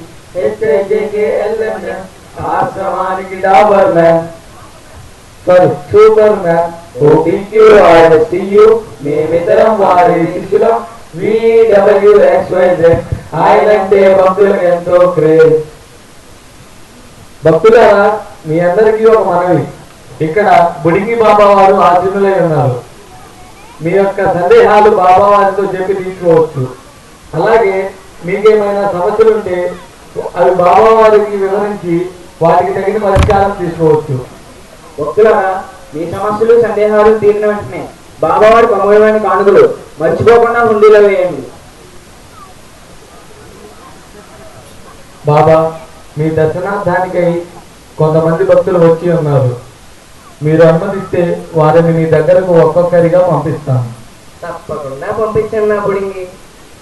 ఆశ్రమానికి డాబర్ మ్యాన్, సూపర్ మ్యాన్, మేమిద్దరం వారి శిష్యులం. VWXYZ. ఆయనంటే భక్తులకు ఎంతో క్రేజ్. భక్తులారా, మీ అందరికీ ఒక మనవి. ఇక్కడ బుడింగి బాబా వారు ఆశీనులై ఉన్నారు. మీ యొక్క సందేహాలు బాబా వారితో చెప్పి తీసుకోవచ్చు. అలాగే మీకేమైనా సమస్యలు ఉంటే అవి బాబా వారికి వివరించి వాటికి తగిన పరిష్కారం తీసుకోవచ్చు. భక్తులారా, మీ సమస్యలు సందేహాలు తీరిన వెంటనే బాబా వారి అమూల్యమైన కానుకలు మర్చిపోకుండా హుండీలో వేయండి. బాబా, మీ దర్శనార్థానికై కొంతమంది భక్తులు వచ్చి ఉన్నారు. మీరు అనుమతిస్తే వారిని మీ దగ్గరకు ఒక్కొక్కరిగా పంపిస్తాను. తప్పకుండా పంపించండి నా బుడింగి.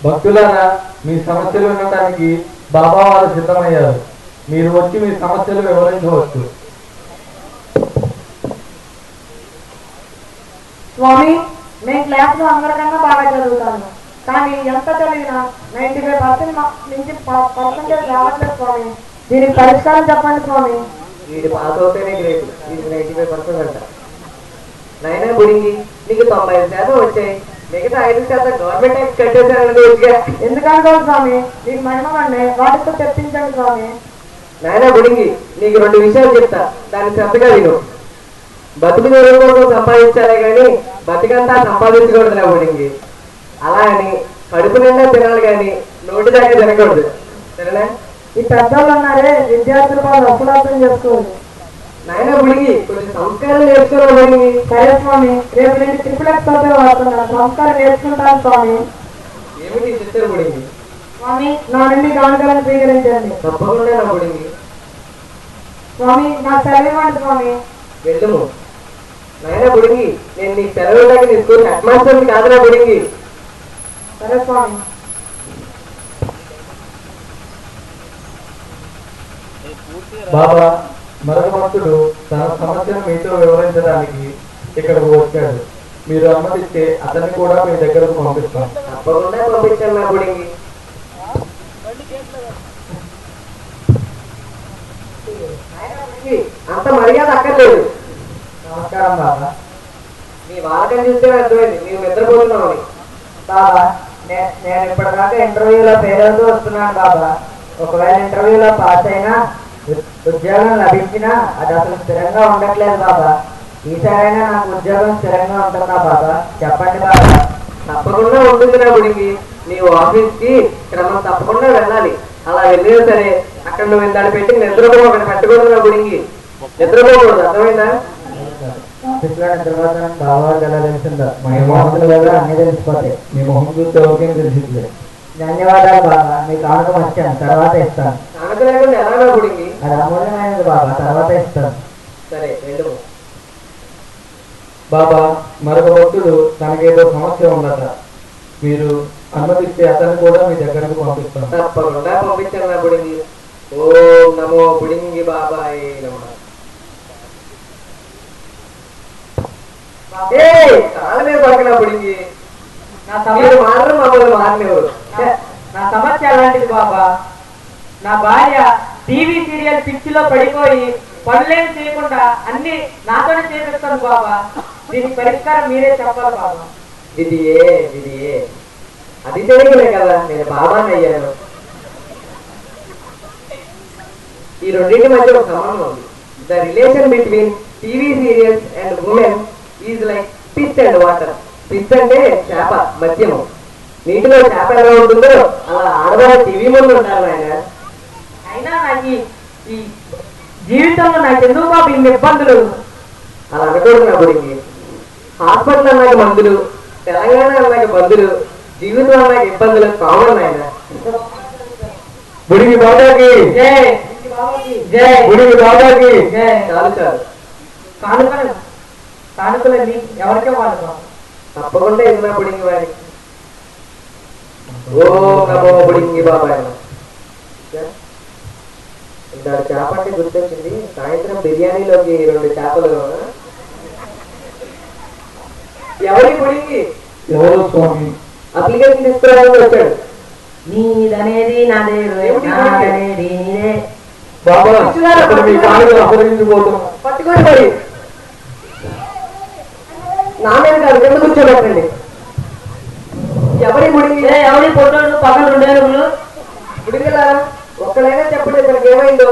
భక్తులారా, మీ సమస్యలు వినడానికి బాబా వారు సిద్ధమయ్యారు. మీరు వచ్చి మీ సమస్యలు వివరించవచ్చు.
స్వామి, నేను క్లాస్ లో అంగరంగంగా బాగా చదువుతాను. కానీ ఎంత చదివినా 95% నుంచి పర్సెంటేజ్ రావట్లేదు స్వామి. దీనికి పరిష్కారం చెప్పండి స్వామి.
వీడి పాస్ అవుతేనే గ్రేట్. వీడికి 95% అంట. నైనా బుడింగి, నీకు 95% వచ్చాయి. మిగతా 5% గవర్నమెంట్ ట్యాక్స్ కట్టేశారనుకోవచ్చుగా.
ఎందుకనుకోవాలి స్వామి? మీకు మహిమనే వాటితో తెప్పించండి స్వామి.
నాయనా బుడింగి, నీకు 2 విషయాలు చెప్తా, దాన్ని శ్రద్ధగా విను. బతుకు తెరువు కోసం సంపాదించాలే కానీ బతికంతా సంపాదించకూడదు నా బుడింగి. అలా అని కడుపు నిండా తినాలి కానీ నోటి దాకా తినకూడదు. సరేనా?
ఈ పెద్దోళ్ళు ఉన్నారే, విద్యార్థులు వాళ్ళు అప్పులాపం చేసుకోవాలి.
నాయనా బుడింగి, కొంచెం సంస్కారం నేర్చుకోవాలి బుడింగి.
సరే స్వామి, రేపు నేను ట్రిపుల్ వాడుతున్నాను. సంస్కారం నేర్చుకుంటాను స్వామి.
ఏమిటి చెప్తారు బుడింగి?
స్వామి, నా నుండి కానుకలను స్వీకరించండి.
తప్పకుండా నా బుడింగి.
స్వామి, నాకు సెలవు ఇవ్వండి స్వామి.
వెళ్ళము. నాయనా బుడింగి, నేను నీకు సెలవు ఇవ్వడానికి నీ స్కూల్ హెడ్ మాస్టర్ని కాదురా బుడింగి.
సరే స్వామి.
బాబా, మరొక భక్తుడు తన సమస్యను మీతో వివరించడానికి ఇక్కడకు వచ్చాడు. మీరు అనుమతిస్తే అతన్ని కూడా మీ దగ్గరకు పంపిస్తాం. తప్పకుండా పంపించండి నా బుడింగి. అంత మర్యాద అక్కర్లేదు. నమస్కారం బాబా. మీ వాళ్ళకని చూస్తే అర్థమైంది మీరు నిద్రపోతున్నామని. బాబా, నేను ఇప్పటిదాకా ఇంటర్వ్యూలో పేరుతో వస్తున్నాను బాబా. ఒకవేళ ఇంటర్వ్యూలో పాస్ అయినా ఉద్యోగం లభించినా అది అసలు స్థిరంగా ఉండట్లేదు బాబా. ఈసారైనా నాకు ఉద్యోగం స్థిరంగా ఉంటుందా బాబా? చెప్పండి బాబా. తప్పకుండా ఉంటుంది నా బుడింగి. నీవు ఆఫీస్కి క్రమం తప్పకుండా వెళ్ళాలి. అలా వెళ్ళినా సరే అక్కడ నువ్వు ఇందాడు పెట్టి నిద్రపో అక్కడ పెట్టకూడదు నా గుడికి నిద్రపోకూడదు అర్థమైందా
తర్వాత బాబా ఎలా తెలిసిందా మా మొహంలో కూడా అన్ని తెలిసిపోతాయి మీ మొహం చూస్తే ఓకే తెలిసింది ధన్యవాదాలు బాబా మీకు కానుక వచ్చాను తర్వాత ఇస్తాను
కానుక లేకుండా ఎలా నా గుడికి
అది అమూల్యమైనది బాబా తర్వాత ఇస్తాను
సరే వెళ్ళు
బాబా మరొక భక్తుడు తనకేదో సమస్య ఉందట మీరు అనుమతిస్తే అతను కూడా మీ దగ్గరకు పంపిస్తాను
తప్పకుండా పంపించాను నా గుడికి ఓం నమో బుడింగి బాబాయ్ నమః కాళ్ళ మీద పడకనా బుడింగి మీరు మాత్రం మమ్మల్ని మారలేవారు
నా సమస్య అలాంటిది బాబా నా భార్య టీవీ సీరియల్ పిచ్చిలో పడిపోయి పనులేం చేయకుండా అన్ని నాతోనే చేపిస్తాను బాబా దీనికి పరిష్కారం మీరే చెప్పాలి బాబా
విధియే అది తెలియలే కదా నేను బాబాని అయ్యాను ఈ రెండింటి మధ్య ఒక సంబంధం ఉంది the relation between TV serials and women is like fish and water fish అంటే చేప మత్యము నీటిలో చేప ఎలా ఉంటుందో అలా ఆడవాళ్ళ టీవీ ముందు ఉంటారు ఆయన
అయినా నాకు ఈ జీవితంలో నాకు ఎందుకు బాబు ఇన్ని ఇబ్బందులు
అలా అనకూడదు నా గురించి హాస్పిటల్ అన్నాక మందులు తెలంగాణ అన్నాక బంధులు జీవితం అన్నాక ఇబ్బందులు కామన్ ఆయన
బుడిగి బాబాకి బుడిగి బాబాకి
చాలు చాలు
కానుకలన్నీ ఎవరికే వాళ్ళు బాబు
తప్పకుండా ఎదురా బుడింగి వారి ఓం నమో బుడింగి బాబాయ్ ఇంకా చేప అంటే గుర్తొచ్చింది సాయంత్రం బిర్యానీలోకి 2 చేపలు ఎవరి బుడింగి
ఎవరు స్వామి
అప్లికేషన్ తీసుకురావాలని వచ్చాడు
నీదనేది నాదే నాదనేది నీదే
బాబా అతను మీ కానుకలు అపహరించిపోతున్నాం
పట్టుకోండి మరి నా మీద కాదు కింద కూర్చోబెట్టండి ఎవరి బుడింగి
ఎవరి ఫోటోలు పక్కన 2 ఏనుగులు
బుడింగిలారా ఒక్కడైనా చెప్పండి ఇతనికి ఏమైందో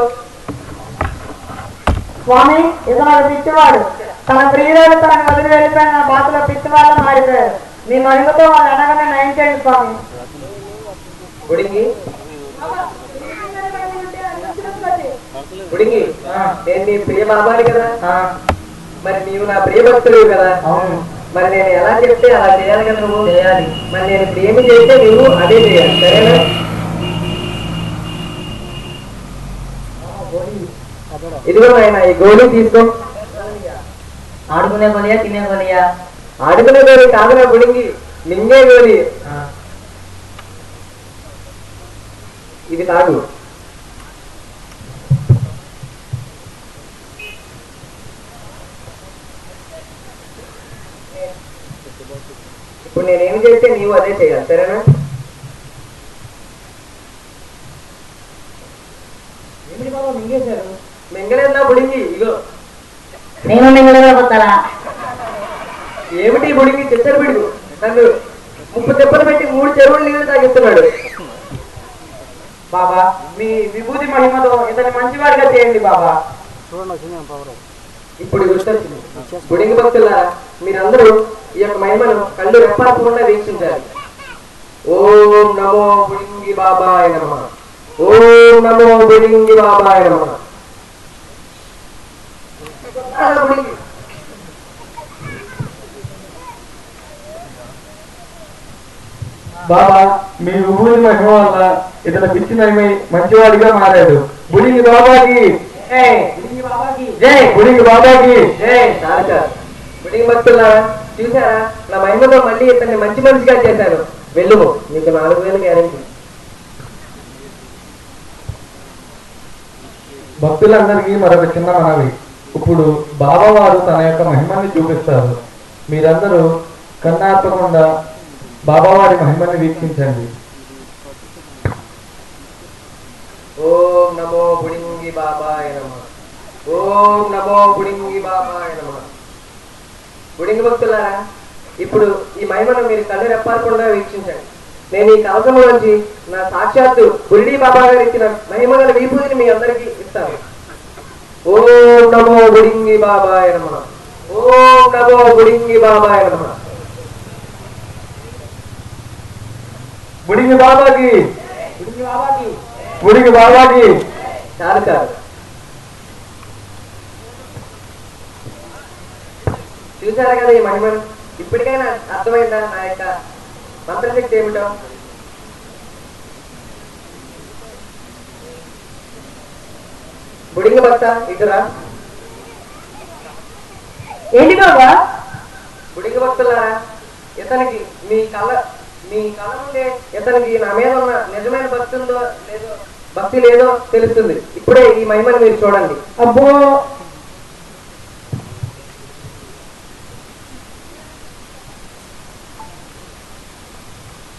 స్వామి ఇతను పిచ్చివాడు తన ప్రియురాలు తనకు వదిలి వెళ్ళిపోయిన బాతులో పిచ్చివాళ్ళ మారిపోయారు మీ మహిమతో వాళ్ళు అనగానే నయం చేయండి స్వామి
బుడింగి బుడింగి నేను నీ ప్రియ బాబాని కదా మరి నీవు నా ప్రియ భక్తుడు కదా మరి నేను ఎలా చెప్తే అలా చేయాలి కదా నువ్వు చేయాలి మరి నేను ప్రేమి చేస్తే నువ్వు అదే చేయాలి సరేనా ఇదిగో ఆయన ఈ గోళీ తీసుకో
ఆడుకునే గోలియా తినే గోలియా
ఆడుకునే గోళీ కాదు నా బుడింగి మింగే గోళీ ఇది కాదు ఇప్పుడు నేనేం చేస్తే నీవు అదే చేయాలి సరేనా మింగలేదా బుడింగి ఇగో
నేను మింగలేకపోతారా
ఏమిటి బుడింగి చిత్తరు పిడుగు నన్ను 30 దెబ్బలు పెట్టి 3 చెరువులు నీళ్లు తాగిస్తున్నాడు
బాబా మీ విభూతి మహిమతో ఇతని మంచివాడిగా చేయండి బాబా
ఇప్పుడు గుర్తొచ్చింది బుడింగి భక్తులారా మీరందరూ ఈ యొక్క మహిమను కళ్ళు రెప్పార్చకుండా వీక్షించాలి ఓం నమో బుడింగి బాబాయ నమః ఓం నమో బుడింగి బాబాయ నమః
బాబా మీ విభూతి మహిమ వల్ల ఇతను పిచ్చి నయమై మంచివాడిగా మారాడు బుడింగి బాబాకి జై బుడింగి బాబాకి
బుడింగి భక్తులారా చూసారా నా మహిమతో మళ్ళీ ఇతన్ని మంచి మనిషిగా చేశాను వెళ్ళుము నీకు 4000 గ్యారెంటీ
భక్తులందరికీ మరొక చిన్న మనవి ఇప్పుడు బాబా వారు తన యొక్క మహిమని చూపిస్తారు మీరందరూ కన్నార్పకుండా బాబావారి మహిమని వీక్షించండి
ఓం నమో బుడింగి బాబాయ నమః ఓం నమో బుడింగి బాబాయ నమః బుడింగి భక్తులారా ఇప్పుడు ఈ మహిమను మీరు కళ్ళు రెప్పారకుండా వీక్షించండి నేను ఈ కవచంలోంచి నా సాక్షాత్తు బురిడి బాబా గారు ఇచ్చిన మహిమగల విభూతిని మీ అందరికీ ఇస్తాను ఓం నమో బుడింగి బాబాయ నమః ఓం నమో బుడింగి బాబాయ నమః
బుడింగి బాబాకి బుడింగి బాబాకి
చాలు చాలు. చూసారా కదా ఈ మహిమను? ఇప్పటికైనా అర్థమైందా నా యొక్క మంత్రశక్తి ఏమిటో? బుడింగ భక్త ఇటురా.
ఏంటి బాబా?
బుడింగ భక్తులారా, ఇతనికి మీ కళ ముందే ఇతనికి నా మీద ఉన్న నిజమైన భక్తి ఉందో లేదో, భక్తి లేదో తెలుస్తుంది. ఇప్పుడే ఈ మహిమను మీరు చూడండి.
అబ్బో,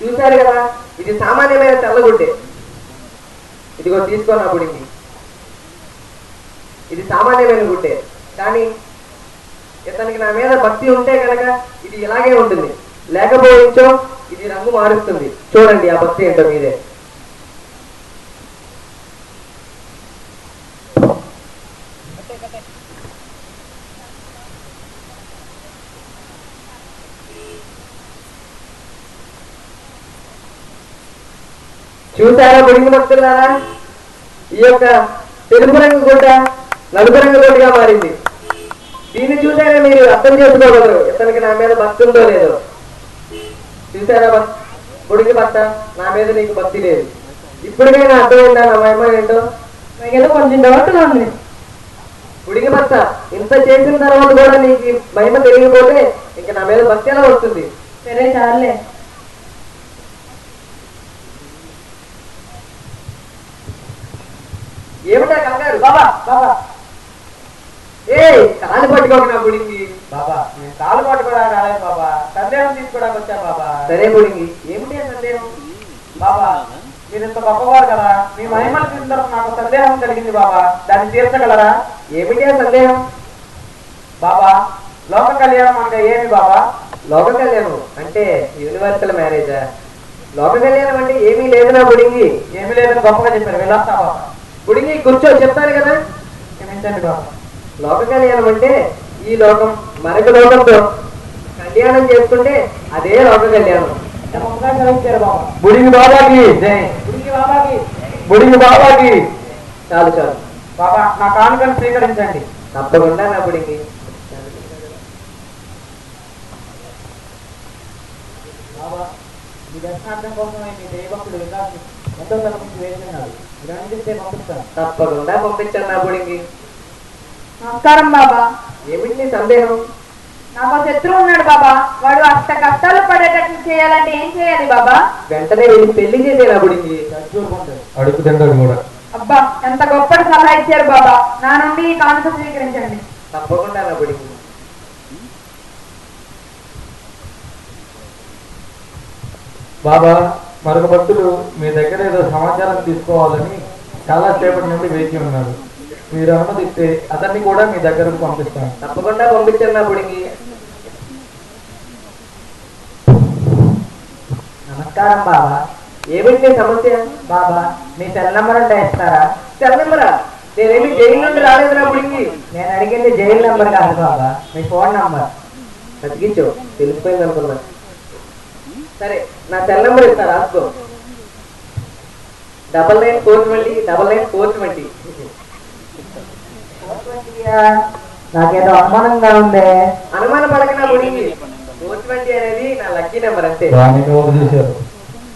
చూశారు కదా, ఇది సామాన్యమైన తెల్లగుడ్డే. ఇదిగో తీసుకో నా బుడింగి. ఇది సామాన్యమైన గుడ్డే, కానీ ఇతనికి నా మీద భక్తి ఉంటే కనుక ఇది ఇలాగే ఉంటుంది. లేకపోయించో ఇది రంగు మారుస్తుంది. చూడండి ఆ భక్తి ఏంటో మీరే. చూసారా బుడింగి భక్తులారా, ఈ యొక్క తెలుపు రంగు గుడ్డ నలుపు రంగు గుడ్డగా మారింది. దీన్ని చూసారా మీరు అర్థం చేసుకోగలరు ఇతనికి నా మీద భక్తి ఉందో లేదో. చూసారా బుడింగి భర్త, నా మీద నీకు భక్తి లేదు. ఇప్పటికైనా అర్థమైందా నా మహిమ ఏంటో?
ఏదో కొంచెం డౌట్గా ఉంది.
బుడింగి భర్త, ఇంత చేసిన తర్వాత కూడా నీకు మహిమ తెలియకపోతే ఇంక నా మీద భక్తి ఎలా వస్తుంది?
సరే చాలే.
ఏమిటా కంగారు?
బాబా బాబా
ఏ కాలు పట్టుకోక నా బుడింగి.
బాబా, నేను కాలు పట్టుకోవడానికి రాలేదు బాబా, సందేహం తీసుకోవడానికి వచ్చాను బాబా.
సరే బుడింగి, ఏమిటి సందేహం?
బాబా, మీరు ఇంత గొప్పవారు కదా, మీ మహిమలు చూసిన నాకు సందేహం కలిగింది బాబా, దాన్ని తీర్చగలరా?
ఏమిటి ఆ సందేహం?
బాబా, లోక కళ్యాణం అంటే ఏమి బాబా?
లోక కళ్యాణం అంటే యూనివర్సల్ మ్యారేజా? లోక కళ్యాణం అంటే ఏమీ లేదు నా బుడింగి.
ఏమి లేదని గొప్పగా చెప్పారు, వెళ్ళొస్తా బాబా.
బుడింగి కూర్చో, చెప్తాను కదా.
క్షమించండి బాబా.
లోక కళ్యాణం అంటే ఈ లోకం మరొక లోకంతో కళ్యాణం చేసుకుంటే అదే లోక కళ్యాణం.
బాబా.
బుడింగి బాబాకి జై.
గుడికి బాబాకి.
బుడింగి బాబాకి.
చాలు చాలు
బాబా, నా కానుకను స్వీకరించండి.
తప్పకుండా నా బుడింగి.
బాబా, మీ దర్శనార్థం కోసమే మీ దైవభక్తుడు వికాస్ ఎంతో తలపించి వేస్తున్నాడు. ఇలాంటి చెప్తే పంపిస్తాను.
తప్పకుండా పంపించాను నా బుడింగి.
నమస్కారం బాబా.
ఏమిటి నీ సందేహం?
నాకు శత్రువు ఉన్నాడు బాబా, వాడు అష్ట కష్టాలు పడేటట్లు చేయాలంటే ఏం చేయాలి బాబా?
వెంటనే వెళ్ళి పెళ్లి చేసే నా బుడింగి.
అడుగు తింటాడు కూడా.
అబ్బా, ఎంత గొప్పటి సలహా ఇచ్చారు బాబా. నా నుండి ఈ కానుక స్వీకరించండి.
తప్పకుండా నా బుడింగి.
బాబా, మరొక భక్తుడు మీ దగ్గర ఏదో సమాచారం తీసుకోవాలని చాలా సేపటి నుండి వేచి ఉన్నాడు. మీరు అనుమతిస్తే అతన్ని కూడా మీ దగ్గరకు పంపిస్తాను.
తప్పకుండా పంపించాను నా బుడింగి.
నమస్కారం బాబా.
ఏమిటి నీ సమస్య?
బాబా, మీ సెల్ నెంబర్ అంటే ఇస్తారా?
సెల్ నెంబరా? నేనేమి జైలు నుండి రాలేదు నా బుడింగి.
నేను అడిగింది జైలు నెంబర్ కాదు బాబా, మీ ఫోన్ నెంబర్.
తగ్గించు, తెలిసిపోయింది అనుకున్నా. సరే, నా సెల్ నెంబర్ ఇస్తా, రాసుకో. 99 420 99 420.
నాకేదో అనుమానంగా ఉంది.
అనుమానం పడక నా బుడింగి. 420 అనేది నా లక్కీ నెంబర్ అంతే.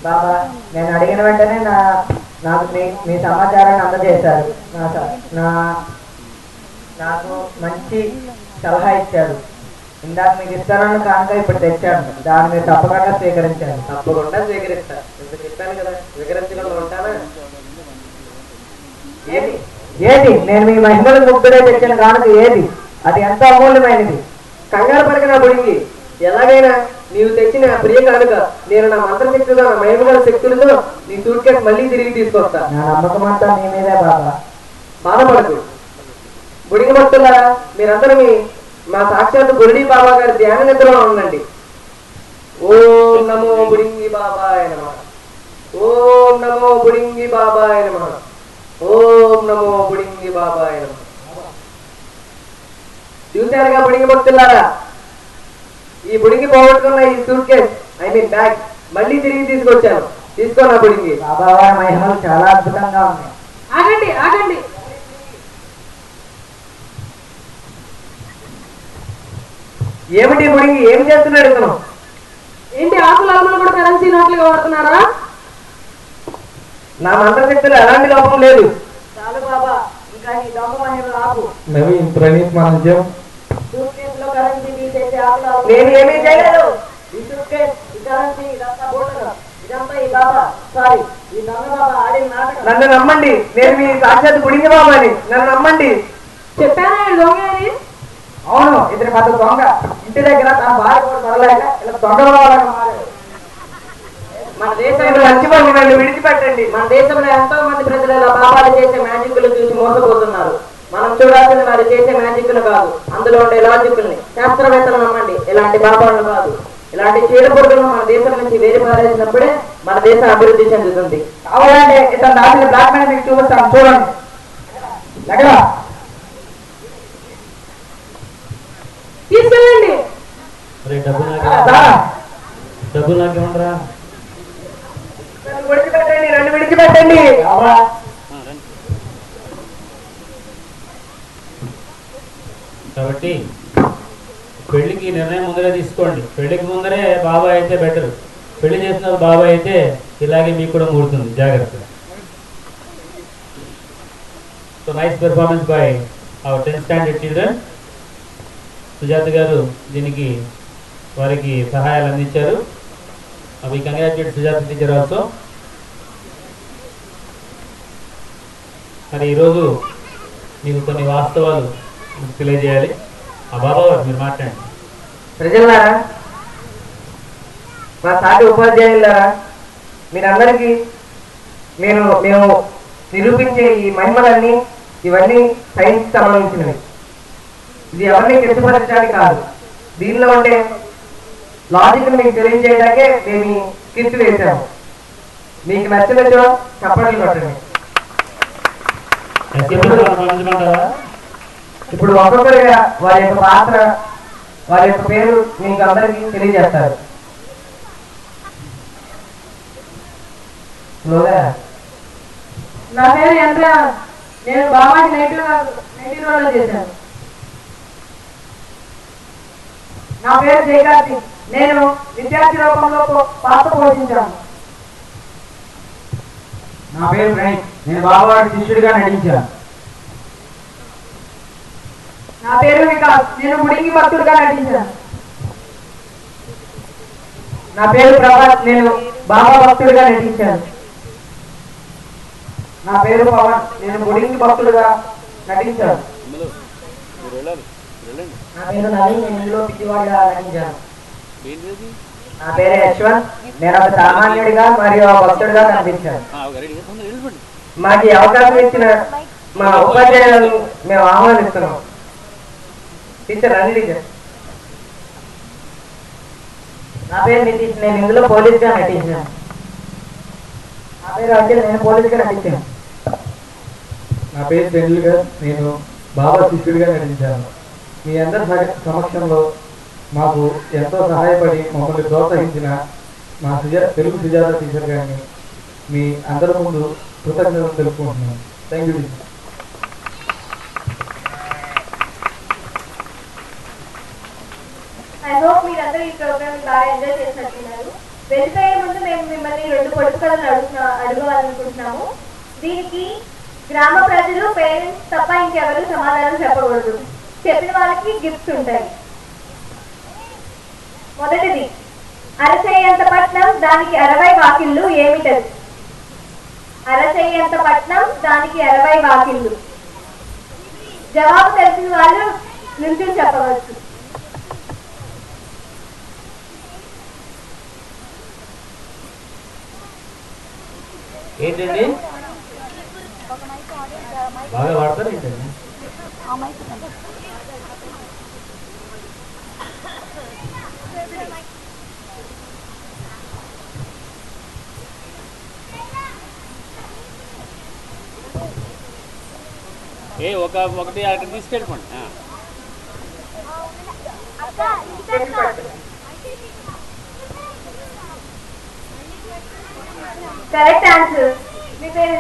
బాబా, నేను అడిగిన వెంటనే నాకు మీ సమాచారాన్ని అందజేశారు. నాకు మంచి సలహా ఇచ్చారు. ఇందాక మీకు ఇస్తానన్న కానుక ఇప్పుడు తెచ్చాను, దాన్ని మీరు తప్పకుండా స్వీకరించాను.
తప్పకుండా స్వీకరిస్తా. ఇంత చెప్పాను కదా, స్వీకరించకుండా ఉంటానా? ఏది
ఏది నేను మీ మహిళలు ముగ్గురే తెచ్చిన కానుక ఏది? అది ఎంత అమూల్యమైనది.
కంగారు పడక నా బుడింగి. ఎలాగైనా నీవు తెచ్చిన ప్రియ కానుక నేను నా మంత్రశక్తితో, నా మహిమగల శక్తులతో నీ సూట్ కేసు మళ్ళీ తిరిగి తీసుకొస్తా.
నా నమ్మకం అంతా నీ మీదే బాబా.
బాధపడకు. బుడింగి భక్తులారా, మీరందరూ మా సాక్షాత్ గురుడి బాబా గారి ధ్యాన నిద్రలో ఉండండి. ఓం నమో బుడింగి బాబాయ నమః. ఓం నమో బుడింగి బాబాయ నమః. ఓం నమో బుడింగి బాబాయ నమః. చూశారుగా బుడింగి భక్తులారా, ఈ బుడింగి పోగొట్టుకున్న ఈ suit case, I mean bag మళ్ళీ తిరిగి తీసుకొచ్చాను. తీసుకో నా బుడింగి.
బాబా వారి మహిమలు చాలా అద్భుతంగా ఉన్నాయి.
ఆగండి ఆగండి.
ఏమిటి బుడింగి, ఏం చేస్తున్నాడు ఇతను?
ఏంటి ఆకులు అమ్మలు కూడా కరెన్సీ నోట్లుగా వాడుతున్నారా?
నా మంత్రశక్తులు ఎలాంటి లోపం లేదు.
చాలు బాబా, ఇంకా ఈ దొంగ మహిళ ఆపు.
నవీన్, ప్రణీత్, మనజం.
సూట్ కేసులో కరెన్సీ తీసేసి ఆకులు
నేను ఏమీ చేయలేదు.
ఈ సూట్ కేసు, ఈ కరెన్సీ, ఇదంతా బోటగా, ఇదంతా ఈ బాబా, సారీ ఈ దొంగ బాబా ఆడిన నాటకం.
నన్ను నమ్మండి, నేను మీ సాక్షాత్ బుడింగి బాబాని. నన్ను నమ్మండి.
చెప్పారా దొంగ అని?
అవును, ఇతని పెద్ద దొంగ. ఇంటి దగ్గర తన భార్య కూడా పడలేక ఇలా దొంగ
మన దేశంలో
మర్చిపోండి, నన్ను విడిచిపెట్టండి.
మన దేశంలో ఎంతో మంది ప్రజలు ఇలా బాబాలు చేసే మ్యాజిక్లు చూసి మోసపోతున్నారు. మనం చూడాల్సింది వారు చేసే మ్యాజిక్లు కాదు, అందులో ఉండే లాజిక్ల్ని. శాస్త్రవేత్తలు నమ్మండి, ఇలాంటి బాబాలను కాదు. ఇలాంటి చీడ పురుగులను మన దేశం నుంచి వేరు పారేసినప్పుడే మన దేశం అభివృద్ధి చెందుతుంది.
కావాలంటే ఇతను రాసిన బ్లాక్ మెయిల్ మీకు చూపిస్తాను, చూడండి. దగ్గర
తీసుకెళ్ళండి.
డబ్బులు నాకు ఇవ్వండిరా.
నన్ను విడిచిపెట్టండి, నన్ను విడిచిపెట్టండి.
కాబట్టి పెళ్లికి నిర్ణయం ముందరే తీసుకోండి. పెళ్లికి ముందరే బాబాయ్ అయితే బెటర్. పెళ్లి చేసిన బాబాయ్ అయితే ఇలాగే మీకు కూడా మూడుతుంది, జాగ్రత్త. So nice performance by our 10th standard children. Sujatha గారు దీనికి వారికి సహాయాలు అందించారు. అవి కంగ్రాచులేట్ సుజాత టీచర్ ఆల్సో. మరి ఈరోజు మీకు కొన్ని వాస్తవాలు తెలియజేయాలి. ఆ బాబా గారు మీరు మాట్లాడండి.
ప్రజలారా, మా సాటి ఉపాధ్యాయులారా, మీరందరికీ మేము నిరూపించే ఈ మహిమలన్నీ ఇవన్నీ సైన్స్ సంబంధించినవి. ఇది ఎవరిని కించపరచడానికి కాదు, దీనిలో ఉండే లాజిక్ మీకు తెలియజేయడానికే మేము ఈ స్కిట్ వేసాము. మీకు నచ్చినచో చప్పట్లు కొట్టండి. ఇప్పుడు ఒక్కొక్కరిగా వారి యొక్క పాత్ర, వారి యొక్క పేరు మీకు అందరికీ తెలియజేస్తారు.
నా పేరు ఎంద్ర. నేను బాబాకి నెగిటివ్ రోల్ చేశాను.
నా పేరు జయకాంతి. నేను విద్యార్థి రూపంలో పాత్ర పోషించాను.
నా పేరు ప్రణీత్. నేను బాబావాడి శిష్యుడిగా నటించాను.
నా పేరు వికాస్. నేను బుడింగి భక్తుడిగా నటించాను.
నా పేరు ప్రభాస్. నేను బాబా భక్తుడిగా నటించాను. నా పేరు పవన్. నేను బుడింగి భక్తుడిగా నటించాను.
నా పేరు నవీన్. నేను ఇందులో పిచ్చివాడిగా నటించాను.
నా పేరు యశ్వంత్. నేను ఒక సామాన్యుడిగా మరియు భక్తుడిగా కనిపించాను. మాకు ఈ అవకాశం ఇచ్చిన మా ఉపాధ్యాయులను మేము ఆహ్వానిస్తున్నాం. టీచర్ రండి టీచర్.
నా పేరు నితీష్. నేను ఇందులో పోలీస్గా నటించాను.
నా పేరు అఖిల్. నేను పోలీస్గా నటించాను.
నా పేరు చంద్రుగా. నేను బాబా శిష్యుడిగా నటించాను. మీ అందరి సమక్షంలో మాకు ఎంతో సహాయపడి మమ్మల్ని ప్రోత్సహించిన మా తెలుగు సుజాత టీచర్ గారిని మీ అందరి ముందు కృతజ్ఞతలు తెలుపుకుంటున్నాను. Thank you.
I hope మీరందరూ ఈ ప్రోగ్రామ్ బాగా ఎంజాయ్ చేసినట్టున్నారు. వెళ్ళిపోయే ముందు మేము మిమ్మల్ని 2 పొడుపు కథలు అడగాలనుకుంటున్నాము. దీనికి గ్రామ ప్రజలు, పేరెంట్స్ తప్ప ఇంకెవరు సమాధానం చెప్పకూడదు. చెప్పిన వాళ్ళకి గిఫ్ట్స్ ఉంటాయి. మొదటిది, అరచేయంత పట్నం దానికి 60 వాకిళ్ళు ఏమిటది? అరచేయంత పట్నం దానికి 60 వాకిళ్ళు. జవాబు తెలిసిన వాళ్ళు నుంచుని చెప్పవచ్చు.
ఏంటండి బాగా వాడతారు ఏంటండి?
ఒకటి అక్కడ తీసుకెళ్ళిపోండి.
Correct answer. మీ పేరు?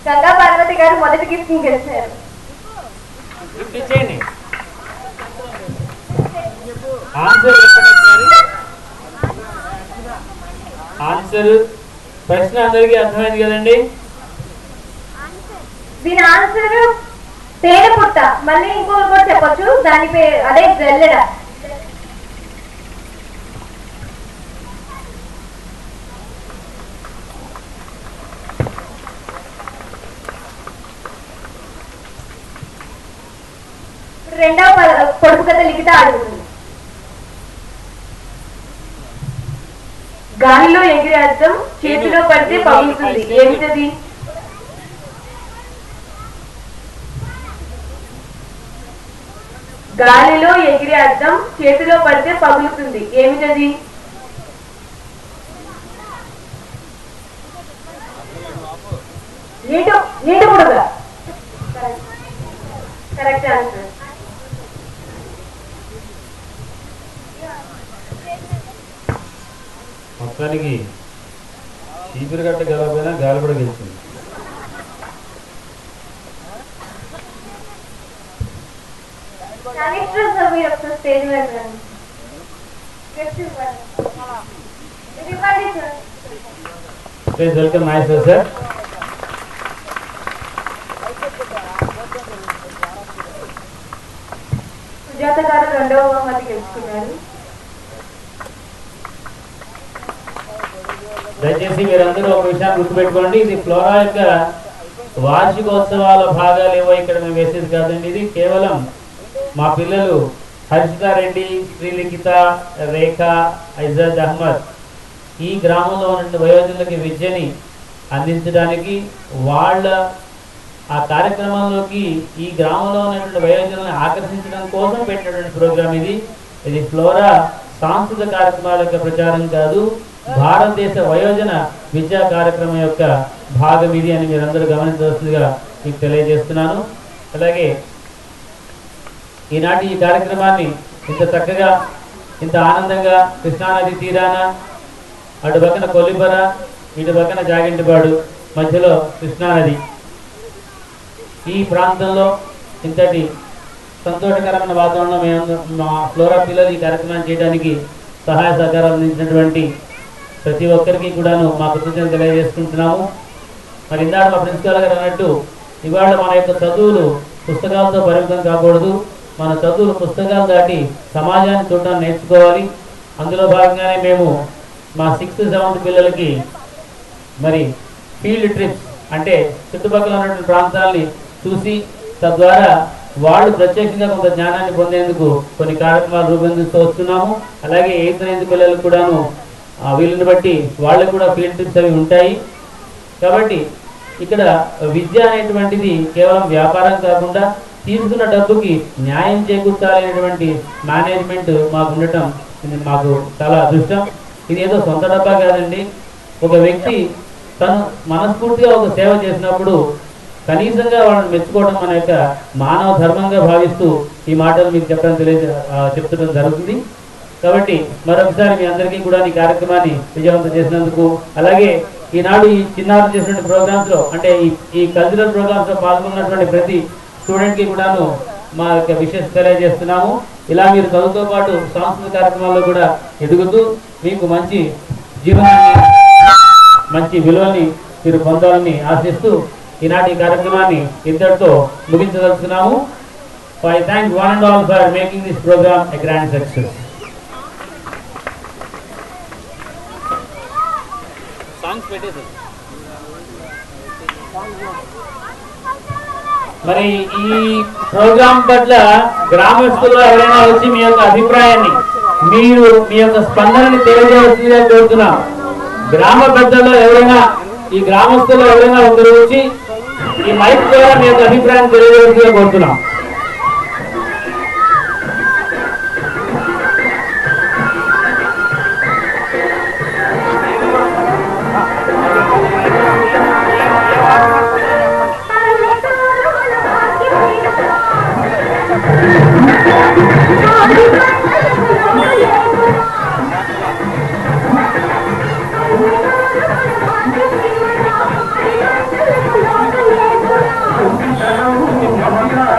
గంగా పార్వతి గారు మొదటి గిఫ్ట్ గెలిచారు.
గిఫ్ట్ ఇచ్చేయండి. ఆన్సర్ ప్రశ్న అందరికీ అర్థమైంది కదండి?
దీని ఆన్సర్ తేనె పుట్ట. మళ్ళీ ఇంకోటి కూడా చెప్పొచ్చు, దాని పేరు అదే జల్లెడ. రెండవ పొడుపు కథ లిఖిత అడుగుతుంది.
గాలిలో ఎగిరే అద్దం చేతిలో పడితే పగులుతుంది, ఏమిటది? గాలిలో ఎగిరే అద్దం చేతిలో పడితే పగులుతుంది, ఏమిటది? నీటి బుడగ. Correct answer.
మొత్తానికి చీపురు గట్ట గెలవకపోయినా గాలి కూడా గెలిచింది.
Stage
welcome nice sir.
Sujatha గారు రెండవ బహుమతి గెలుచుకున్నారు.
దయచేసి మీరందరూ ఒక విషయాన్ని గుర్తుపెట్టుకోండి, ఇది ఫ్లోరా యొక్క వార్షికోత్సవాల భాగాలు ఏవో ఇక్కడ మేము వేసేది కాదండి. ఇది కేవలం మా పిల్లలు హర్షితారెడ్డి, శ్రీలిఖిత, రేఖ, ఐజాద్ అహ్మద్ ఈ గ్రామంలో ఉన్న వయోజనులకి విద్యని అందించడానికి, వాళ్ళ ఆ కార్యక్రమంలోకి ఈ గ్రామంలో ఉన్నటువంటి వయోజనులను ఆకర్షించడం కోసం పెట్టినటువంటి ప్రోగ్రాం ఇది. ఇది ఫ్లోరా సాంస్కృతిక కార్యక్రమాల యొక్క ప్రచారం కాదు, భారతదేశ వయోజన విద్యా కార్యక్రమం యొక్క భాగం ఇది అని మీరందరూ గమనించవలసిందిగా మీకు తెలియజేస్తున్నాను. అలాగే ఈనాటి ఈ కార్యక్రమాన్ని ఇంత చక్కగా, ఇంత ఆనందంగా కృష్ణానది తీరాన, అటు పక్కన కొల్లిపర, ఇటు పక్కన జాగింటిపాడు, మధ్యలో కృష్ణానది, ఈ ప్రాంతంలో ఇంతటి సంతోషకరమైన వాతావరణం మేము మా ఫ్లోరా పిల్లలు ఈ కార్యక్రమాన్ని చేయడానికి సహాయ సహకారాలు అందించినటువంటి ప్రతి ఒక్కరికి కూడాను మా కృతజ్ఞతలు తెలియజేసుకుంటున్నాము. మరి ఇందాక మా ప్రిన్సిపాల్ గారు అన్నట్టు ఇవాళ మన యొక్క చదువులు పుస్తకాలతో పరిమితం కాకూడదు, మన చదువులు పుస్తకాలు దాటి సమాజాన్ని చూడడానికి నేర్చుకోవాలి. అందులో భాగంగానే మేము మా 6th 7th పిల్లలకి మరి ఫీల్డ్ ట్రిప్స్ అంటే చుట్టుపక్కల ఉన్నటువంటి ప్రాంతాలని చూసి తద్వారా వాళ్ళు ప్రత్యక్షంగా కొంత జ్ఞానాన్ని పొందేందుకు కొన్ని కార్యక్రమాలు రూపొందిస్తూ వస్తున్నాము. అలాగే 8th 9th పిల్లలకు కూడాను వీళ్ళని బట్టి వాళ్ళకు కూడా ఫీల్డ్ ట్రిప్స్ అవి ఉంటాయి. కాబట్టి ఇక్కడ విద్య అనేటువంటిది కేవలం వ్యాపారం కాకుండా తీసుకున్న డబ్బుకి న్యాయం చేకూర్చాలనేటువంటి మేనేజ్మెంట్ మాకు ఉండటం ఇది మాకు చాలా అదృష్టం. ఇది ఏదో సొంత డబ్బా కాదండి. ఒక వ్యక్తి తను మనస్ఫూర్తిగా ఒక సేవ చేసినప్పుడు కనీసంగా వాళ్ళని మెచ్చుకోవడం మన యొక్క మానవ ధర్మంగా భావిస్తూ ఈ మాటలు మీకు చెప్తడం జరుగుతుంది. కాబట్టి మరొకసారి మీ అందరికీ కూడా ఈ కార్యక్రమాన్ని విజయవంతం చేసినందుకు, అలాగే ఈనాడు ఈ చిన్నారులు చేసినటువంటి ప్రోగ్రామ్స్లో అంటే ఈ కల్చరల్ ప్రోగ్రామ్స్లో పాల్గొన్నటువంటి ప్రతి స్టూడెంట్కి కూడాను మా యొక్క విషెస్ తెలియజేస్తున్నాము. ఇలా మీరు చదువుతో పాటు సాంస్కృతిక కార్యక్రమాల్లో కూడా ఎదుగుతూ మీకు మంచి జీవనాన్ని, మంచి విలువల్ని మీరు పొందాలని ఆశిస్తూ ఈనాటి కార్యక్రమాన్ని ఇంతటితో ముగించదలుచుకున్నాము. I thank one and all for making this program a grand success. మరి ఈ ప్రోగ్రాం పట్ల గ్రామస్తుల్లో ఎవరైనా వచ్చి మీ యొక్క అభిప్రాయాన్ని, మీరు మీ యొక్క స్పందనని తెలియజేయాల్సిందిగా కోరుతున్నాం. గ్రామ పెద్దల్లో ఎవరైనా, ఈ గ్రామస్తుల్లో ఎవరైనా ఒకరు వచ్చి ఈ మైక్ ద్వారా మీ యొక్క అభిప్రాయాన్ని తెలియజేయాల్సిందిగా కోరుతున్నాం.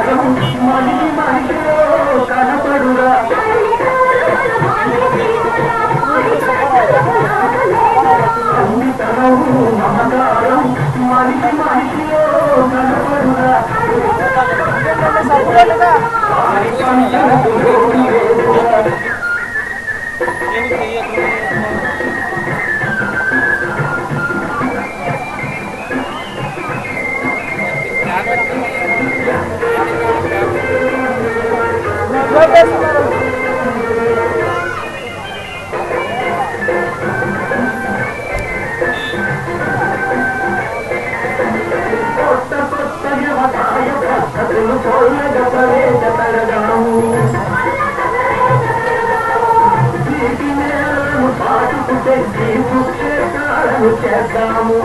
Thank you.
చేద్దాము